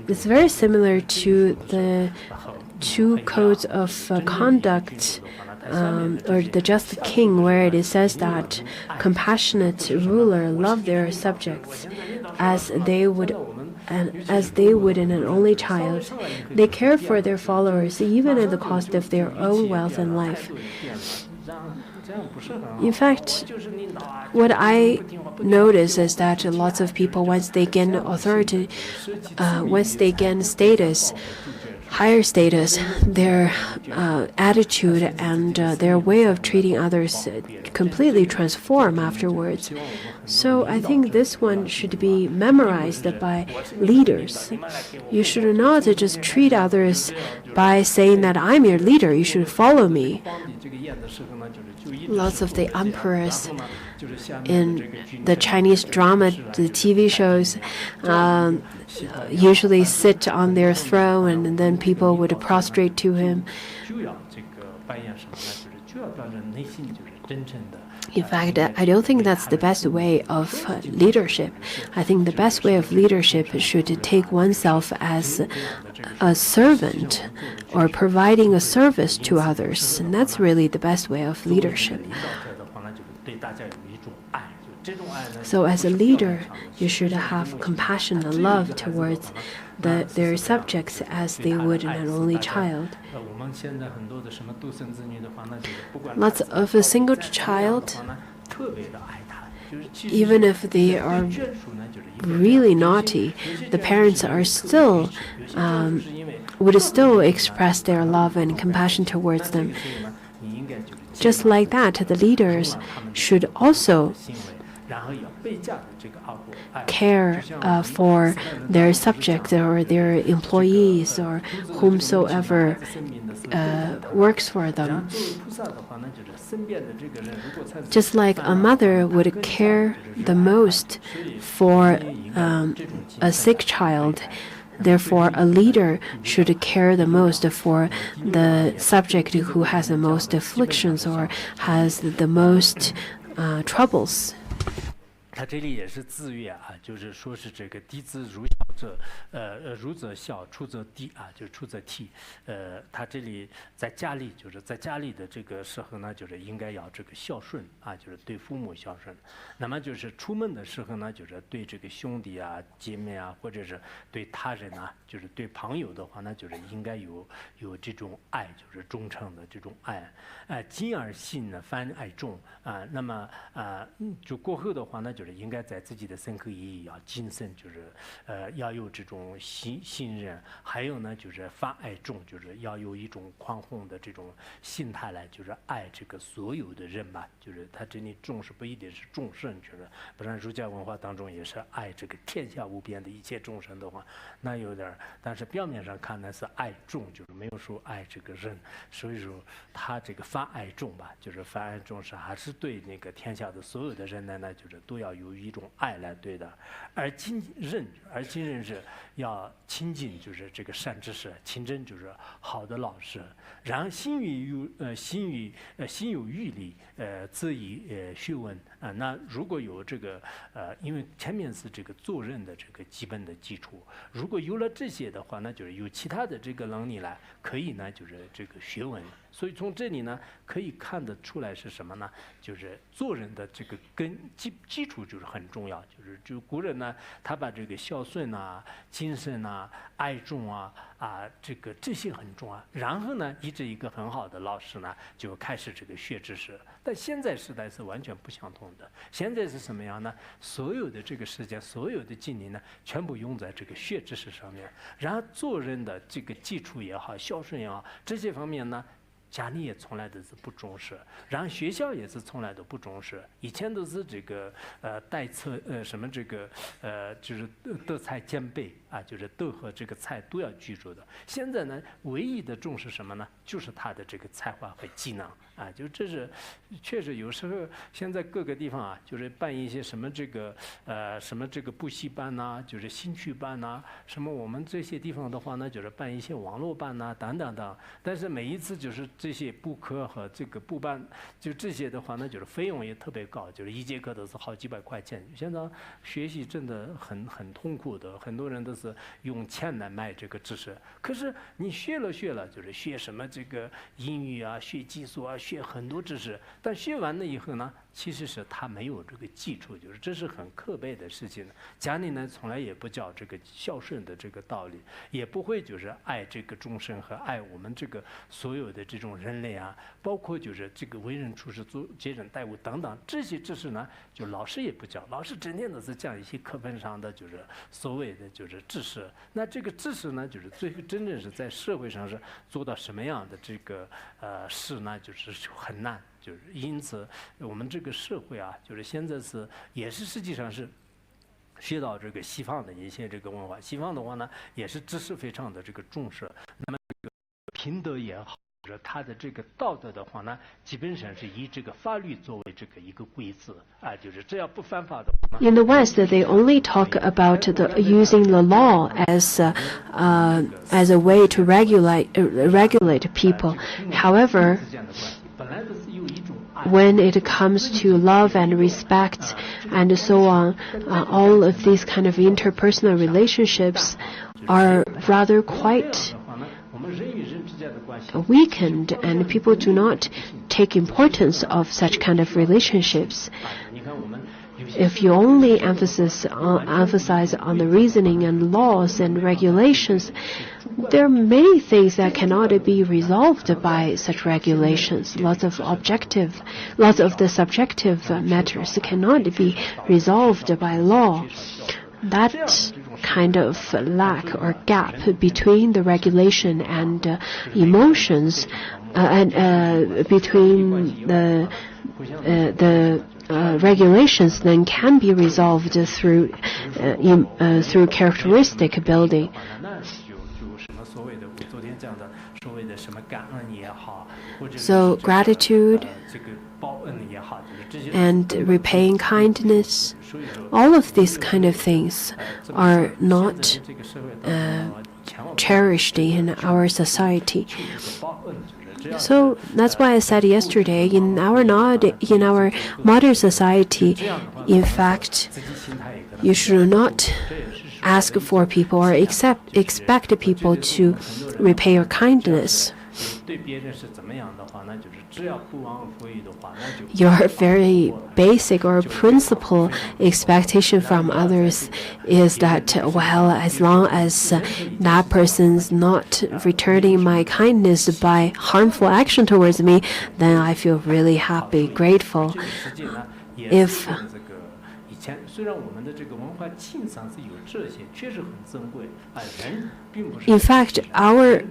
It's very similar to the 2 codes of conduct or the Just King, where it says that compassionate ruler love their subjects as they would in an only child. They care for their followers even at the cost of their own wealth and life. In fact, what I notice is that lots of people, once they gain authority, once they gain status, higher status, their attitude and their way of treating others completely transform afterwards. So I think this one should be memorized by leaders. You should not just treat others by saying that I'm your leader, you should follow me. Lots of the emperors in the Chinese drama, the TV shows, usually sit on their throne and then people would prostrate to him. In fact, I don't think that's the best way of leadership. I think the best way of leadership should take oneself as a servant or providing a service to others. And that's really the best way of leadership. So as a leader, you should have compassion and love towards their subjects as they would an only child. Lots of a single child, even if they are really naughty, the parents are still would still express their love and compassion towards them. Just like that, the leaders should also care for their subjects or their employees or whomsoever works for them. Just like a mother would care the most for a sick child, therefore a leader should care the most for the subject who has the most afflictions or has the most troubles. 他这里也是自喻啊，就是说是这个低姿如小入则孝，出则悌啊，就是出则悌。他这里在家里，就是在家里的这个时候呢，就是应该要这个孝顺啊，就是对父母孝顺。那么就是出门的时候呢，就是对这个兄弟啊、姐妹啊，或者是对他人啊，就是对朋友的话呢，就是应该有这种爱，就是忠诚的这种爱。谨而信呢，反爱众啊。那么就过后的话呢，就是应该在自己的身口意要谨慎，就是要有这种信任，还有呢就是反爱众，就是要有一种宽宏的这种心态来，就是爱这个所有的人吧。就是他这里众是不一定是众生，就是不然儒家文化当中也是爱这个天下无边的一切众生的话，那有点，但是表面上看呢是爱众，就是没有说爱这个人，所以说他这个反爱众吧，就是反爱众是还是对那个天下的所有的人呢，就是都要有一种爱来对的。而亲人是要亲近，就是这个善知识，亲真就是好的老师。然后心有余力，则以学问啊。那如果有这个因为前面是这个做人的这个基本的基础，如果有了这些的话，那就是有其他的这个能力来，可以呢就是这个学问。所以从这里呢可以看得出来是什么呢？就是做人的这个基础就是很重要，就古人呢他把这个孝顺啊、谨慎啊、爱众啊这些很重要。然后呢，依着一个很好的老师呢，就开始这个学知识。但现在时代是完全不相同的。现在是什么样呢？所有的这个时间，所有的精力呢，全部用在这个学知识上面。然后做人的这个基础也好，孝顺也好，这些方面呢，家里也从来都是不重视，然后学校也是从来都不重视。以前都是这个代测什么这个就是德才兼备啊，就是德和这个才都要居住的。现在呢，唯一的重视什么呢？就是他的这个才华和技能啊，就这是确实有时候现在各个地方啊，就是办一些什么这个什么这个补习班呐，就是兴趣班呐，什么我们这些地方的话呢，就是办一些网络班呐等等等。但是每一次就是这些补课和这个补班，就这些的话呢，就是费用也特别高，就是一节课都是好几百块钱。现在学习真的很痛苦的，很多人都是用钱来买这个知识。可是你学了，就是学什么这个英语啊，学技术啊，学很多知识，但学完了以后呢，其实是他没有这个基础，就是这是很可悲的事情。家里呢从来也不教这个孝顺的这个道理，也不会就是爱这个众生和爱我们这个所有的这种人类啊，包括就是这个为人处事、接人待物等等这些知识呢，就老师也不教，老师整天都是讲一些课本上的就是所谓的就是知识。那这个知识呢，就是最后真正是在社会上是做到什么样的这个事呢，就是很难。就是因此，我们这个社会啊，就是现在也是实际上是学到这个西方的一些这个文化。西方的话呢，也是知识非常的这个重视。那么这个品德也好，或者他的这个道德的话呢，基本上是以这个法律作为这个一个规则啊，就是只要不犯法的。In the West, they only talk about using the law as a way to regulate people. However, when it comes to love and respect and so on, all of these kind of interpersonal relationships are rather quite weakened, and people do not take importance of such kind of relationships. If you only emphasize on the reasoning and laws and regulations, there are many things that cannot be resolved by such regulations. Lots of the subjective matters cannot be resolved by law. That kind of lack or gap between the regulation and emotions, and between the regulations, then can be resolved through characteristic building. So gratitude and repaying kindness, all of these kind of things are not cherished in our society. So that's why I said yesterday, in our modern society, in fact, you should not ask for people or expect people to repay your kindness. Your very basic or principal expectation from others is that, well, as long as that person's not returning my kindness by harmful action towards me, then I feel really happy, grateful. If in fact, our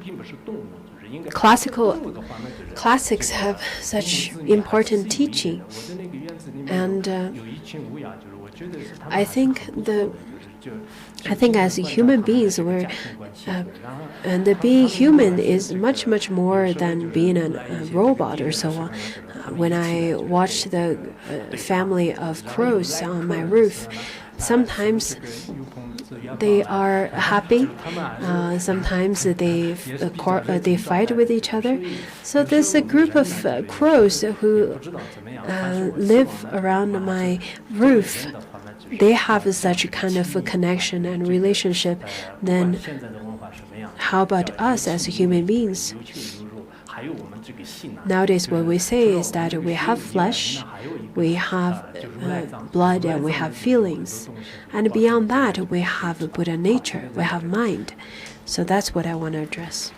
classics have such important teaching, and I think as human beings, and being human is much more than being a robot or so on. When I watch the family of crows on my roof, sometimes they are happy, sometimes they fight with each other. So there's a group of crows who live around my roof. They have such a kind of a connection and relationship. Then how about us as human beings? Nowadays, what we say is that we have flesh, we have blood, and we have feelings. And beyond that, we have Buddha nature, we have mind. So that's what I want to address.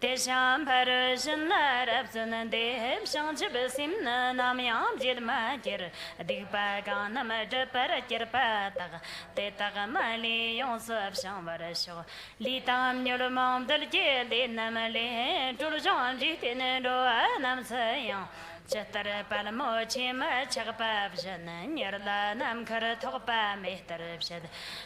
Tesham Parashan Arabsan and Deb Shanchibasim Namiam Jirmajir, Digpagana Maja Parakirpata, Tetagamali, Yonsuf Shambarasho, Litam Yurmam del Jeli Namale, Turjan Jitin Nam Sayan. Chatara Palamochi, Chakapavjan, Yerla Namkara Topa, Mehtarabshed,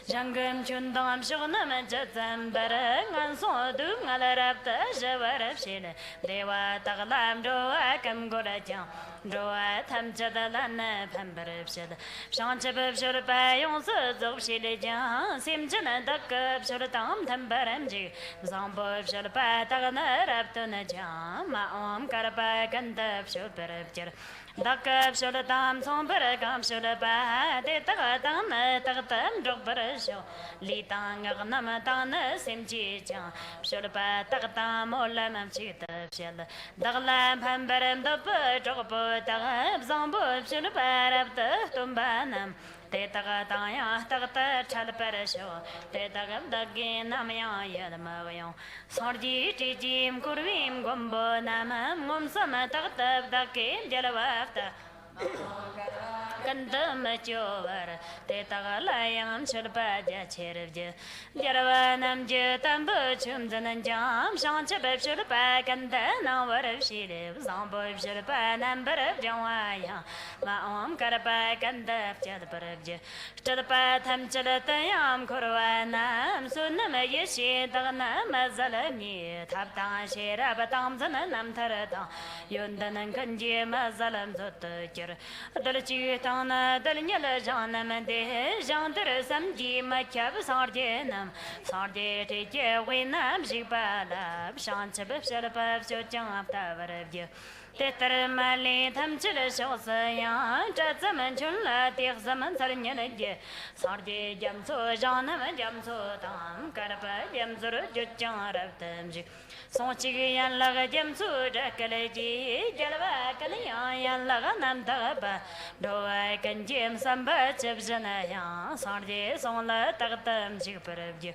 Jangam Chundam Shonam Jatam Barang, and so do Malarapta, Javarabshed, Dewa Tagalam, Doakam Gorajan, Doa Tamjadalana, Pambarabshed, Shantabab Shurpayons of Shilejan, Simjana Duck, Shuratam, Tambaramji, Zambo Shurpatagana, Raptonajan, Maom Karapak and Shurpa. Dakab Shuratam, Somberagam Shuraba, de Tagatam, Tagatam, Drogbarasho, Litang, Namatana, Simjijan, Shuraba, Tagatam, Olam, Chita, Shell, Daglam, Pambaram, the bird, Drobo, Tagab, Zombo, Shuraba, the Tumbanam. Tetagataya, Tagata, Chalparasho, Tetagam, Dagin, Namaya, Yadamayan, Sarji, Jim, Kurvim, Gumbo, Namam, Mumsama, Tagta, Dakin, Jalavata. Kandamachover, Tetalayam Shurbaja Cherivja, Yaravanam Jetambuchum and Jam, Shantabab Shurpak, and then over if she lives on boy Shurpa, number of Jawaya, Maom Karapak and the Jadabarabja, Shadapatam Chadatayam Kurwanam, Sunama Yeshi, Dana Mazalami, Taptan Shira, Batam and Tarata, Yundan and Kanji Mazalam Zotter, Dalchitana, Daniela Janam, and Jean de Samji, Macab Sardianam, Sardi, Winam, Jibala, Shantabab, Sharapab, Jam Tavarabja. Tetter Mali, Tamchilla Shosaya, Jatsaman Chula, Tirsaman Sarnyanage, Sardi Jamso, Janam, Jamso, Tam, Karapa, Jamsur, Jujan of Tamji. Sonchi and Laga Jamsu, Jakalaji, Jalava, Kalaya, Laganam Taba, do I can James and Batch of Janaya, Sardi, Sonla, Tartam, Jipperabji.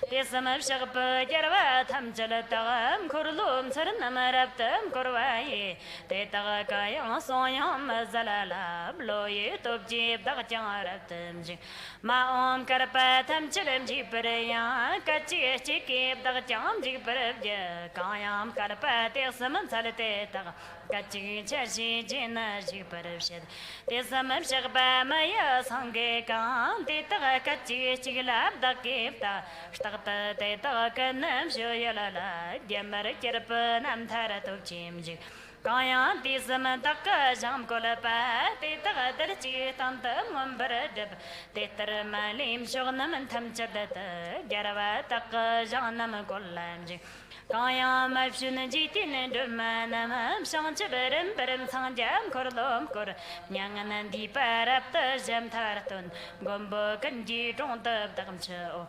Tisam of Sharpa, Jarava, Tamjalatam, Kurlum, Saranamaraptam, Kurwai, Tetakaya, Soyam, Mazalala, Bloye, Topji, Dakajaraptam, Maom Karapatam, Chilim, Jiperea, Kachi, Chiki, Dakajam, Jiperabja, Kayam, Karapati, Saman Salateta, Kachi, Chashi, Jina, Jiperabshed, Tisam of Sharpa, Maya, Sange, Kam, Tita, Kachi, Chilab, Dakipta, Starta, Teta, Kanam, Shoyala, Yamara, Kerpan, Tarato, Chimji. Kaya tisam taka jam kolapa teta terchi tanta mambaradab tetar malim shognam tham chadata jarava taka janam kolamji Kaya mapshun jitin durmanam shanchabaram param sanjam korlom kor nyangan di parapta jam tartun gombo kanji tontab takamcho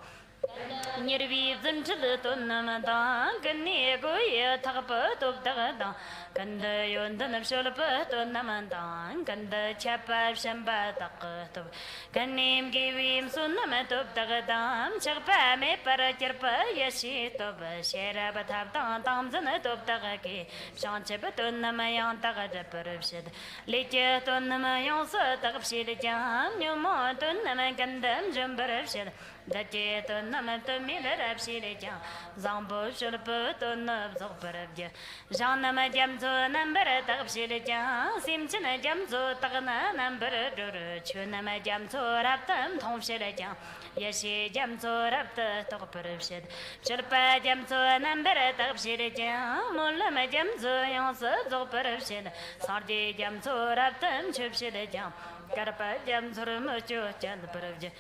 Nirvi Zimchilton Namada, Ganego, Tapa, Togda, Ganda Yondan of Shulaput on Namandan, Ganda Chapa Shamba Takato, Ganim gave him Sunamat of Dagadam, Chapa, me Paracherpa, Yashi, Toba, Shera, but have Tams and a top Tagaki, Shanchapaton Namayan Tagada Perushed, Litia on Namayan Takapshid Jam, New Monton Namakandam Jumbershed. The jet on Namata Miller Abshirija, Zambo Shulput on Zoparabja, Janama Jamzo number at Abshirija, Simchina Jamzo Tagana number Chunama Jamzo Raptam Tom Shirija, Yashi Jamzo Rapta Toparabshed, Shulpa Jamzo number at Abshirija, Mulama Jamzo Yansa Zoparabshed, Sardi Jamzo Raptam Chupshirija, Karapa Jamzo Mucho Chandparabja.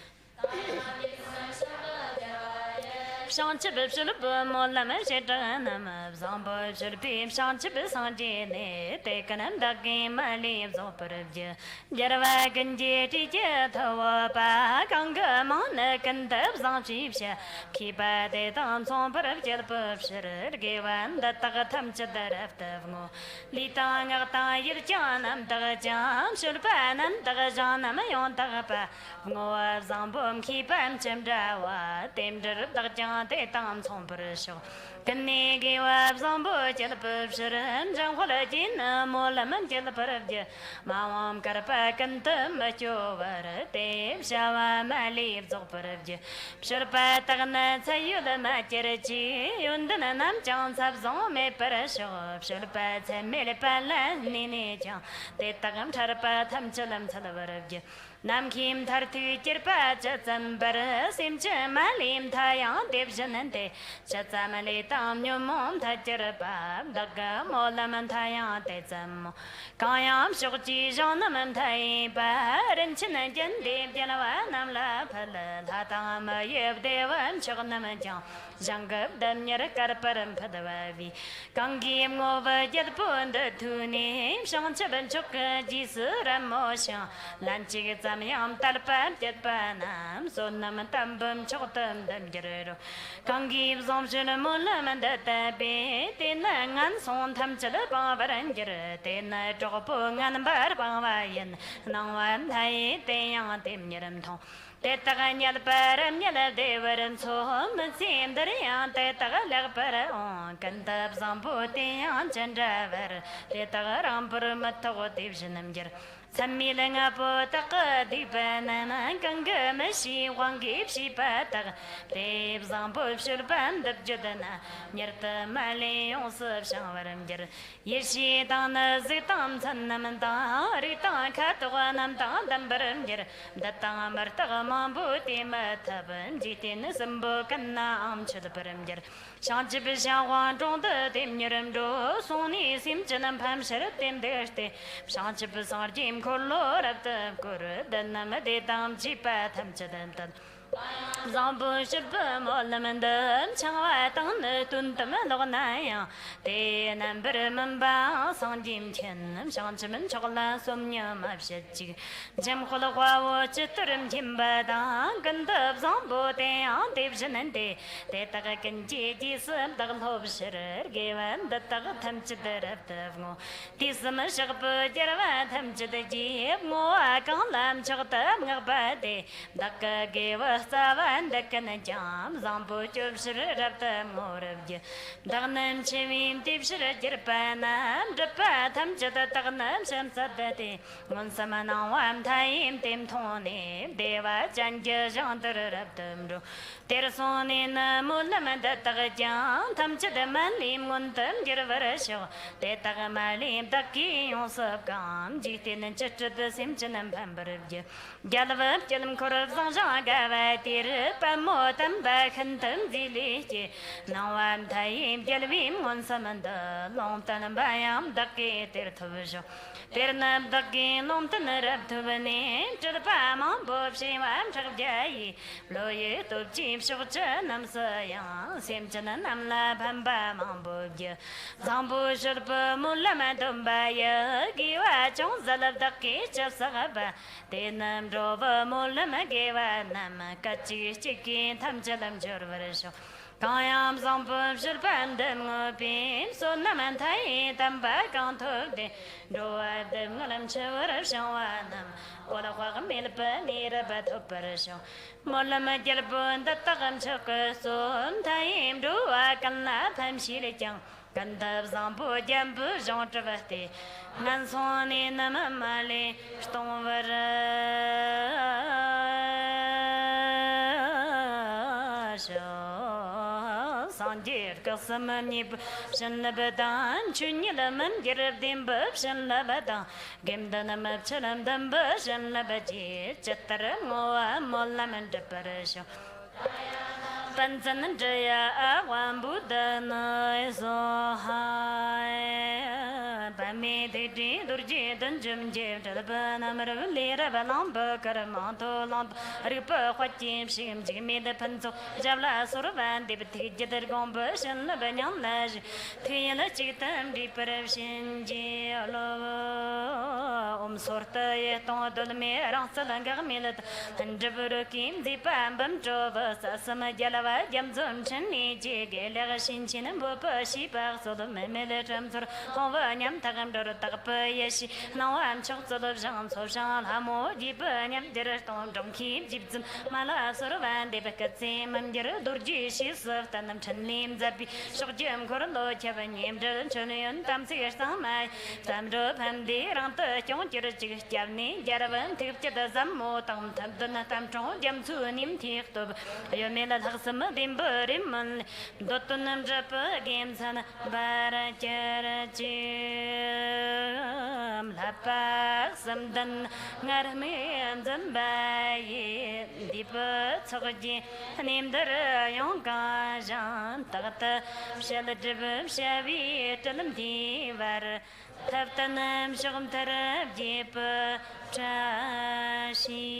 Shanchib Shilp, Molama Shetanam, Zambo Shilpim, Shanchib Sanjene, taken and the game, my leaves operative. Jaravagan Jeti Jetawapa, Ganga, Monak, and Debs on Chiefsha, keep at the dance on Parav Shird, give one that Tagatam Chadar after Mo. Litang Atayir Janam, Tagajam, Shulpan, and Tagajanam, Mayon Tagapa, Moa Zambum, keep and Chimdawa, Timder Tagajan. They dance on Perisho. Can they give up some boy, Jelapur, and John Holagin, Molaman, Jelapur, Mawam Karapak and Machover, Dave Shawa, my leaves of Peravja. Shurpatana, Sayuda, Makerachi, Yundanam, Johns have some Perisho, Shurpats and Milipalan, Ninicha, they tagam Tarapatam Chalam Talavarabja. Nam Kim Tartu Kirpa, Chatsam Bara, Simcha, Malim Tayan, Devjanante, Chatsamale Tam, New Mom, Tajarapa, Daga, Molam Tayan, Tetsam, Kayam, Shochi, Jonam Taiba, Renchina, Dev Janavan, Namla, Pala, Hatam, Yev Devan, Chokanamajan, Jangab, Danyar Karparam Padavi, Kangim over Jetpun, the two names, Shanchaban Choka, Jisura Motion, Lanchig. Yam Talpan, Jetpanam, so Namatambum, Chotam, Damjero. Kangi, Zomshin, Mulam, and the Tabi, Tinang, Son Tamchel, Bavanger, Tina, Jopung, and Barbavayan, no one, I, Tayan, Timyeram. Tetaganya Param, Yella, they were and so home, and seemed the Rian, Tetaga Para, Cantab Zamputi, and Chandra, Tetagaram Purmatago Division. Sammilinga potaka dipana ganga mashi wangi pshipata Deb zambo shurban dab judana Nirta mali yonsuf shanvaram jir Yeshi dana zitam tannam da Rita katwanam da dambaram jir Data martaga mambuti mataban Jitin sambo kanna am chudparam jir Shanchib shangwan zhongda dim niram do Soni sim chanam pam sharat dim deshte Shanchib sarjim kolor of the Guru, the Namade Dam Chipa Tamchadan. Zambu Shibum, Olamandam, Chawatan, Tuntam, Loganaya, the number Mamba, Sanjim Chen, Shanchaman, Chola, Somnium, Abshetchi, Jam Holowa, Chitterim Timbada, Gandab, Zambo, they are division and they Takakan Jis, the Hope Shirer, given the Takatam Chitter of the This Mashapa, Jeravam Chitter, more Kalam Chotam, Bade, Daka gave us. And the Kanajam, Zambo Chubsher of the Moravja. Darnam Chivim, Tipsher, Jirpanam, Japatam, Jatatarnam, Shamsabati, Monsamana, Wam Taim, Tim Tony, Deva, Janja, Jantar of them. Terson in Mulam, the Tagajan, Tamchadaman, Muntam, Jirvarasho, the Tagamalim, Taki, Yosakam, Jitin and Church of the Simpson and Pambarja. Galavat, Jelam Korav, Gava. Pamotam back and Tanzili. Now I'm Taim, Gelvim, one samanda, long tan bayam, ducky, tertovision. Ternam ducky, long tan up to the name, to the Pamon, Bob Shim, I'm Chakjay, blow it to cheap shortchan, I'm Sayan, Simpson and I'm La Pamba, Mambogia. Zambu Sherpa, Mulamatum Baya, Giva, Jones, the love ducky, just Sagaba, Denam Drover, Mulamageva, Nama. Kachi chicken, Tamjalam Jorvarisho. Kayam Zampum Shirpandam Pim, so Namantai, Tamba can't hold the Doa de Mulam Chavar Shawanam, or a Wagamilpa near a bat operation. Molama Jelbun, the Takam Choker, so time do I can laugh, I'm Shilijan. Gandab Zampo Jambu Jean Travesti, Nansoni Namamali, Stonver. Sanjir Kasamani Shanlabadan, Chunilaman, Girabdim Bub, Shanlabadan, Gimdanam Chalam Dumba, Shanlabaji, Chatarangoa, Molam and Deparation. Pansan Jaya, one Buddha, no, so high. Bami, the Durji, Dunjum, Jim, Telebanam, Lira, Balamba, Karamanto, Lamp, Ripa, what Jim, Shim, Jimmy, the Panzo, Javla, Suravan, Dipti, Jeter Gombus, and Labanyan Laj, Tina Chitam, Depression, Gialo, Sorta, Yeton, Dolme, Ransalangar Millet, and Jaburukim, the Pambam Jova, Sasama Jala. Jamzum Chani, Gela Shinchin and Bopa, Shipa, so the Memeletram, Convaniam, Tagam Dorotapa, Yeshi. Now I'm choked of Jean, so Jean Hamo, Jipaniam, Dereton, Don't keep Gypsum, Mala, Sorovan, Debacatsim, and Durji, she served and Chanim, Zabi, Shokjam, Corolo, Chavanim, Chunian, Tamsi, Samai, Samdrop, and dear Anta, Chonjir, Javni, Jaravan, Tip the Zammo, Tam Tam Tron, Jam Sunim, Tirtob, Yomela Hasam, Dimburim, Dotunam Japa, Games and Barajam, Lapa, Samdan, Narme, and Zambai, Deepa, Soji, named the Yonka, Tata, Shaladib, Shavi, Telam Divar, Taftanam, Shom Tarab, Jeep, Trashi.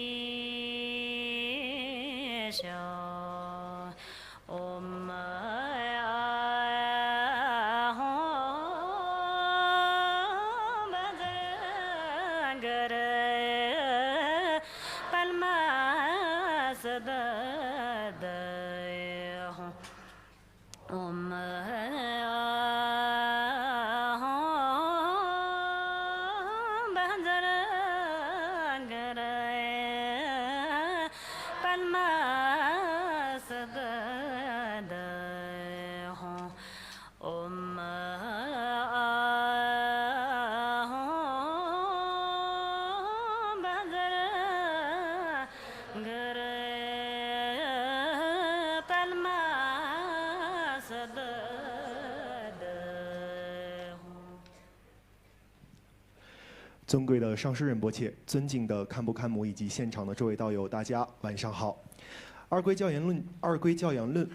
Om Badangara Palma Sada Om Badangara 尊贵的上师仁波切，尊敬的堪布堪姆以及现场的诸位道友，大家晚上好。二规教养论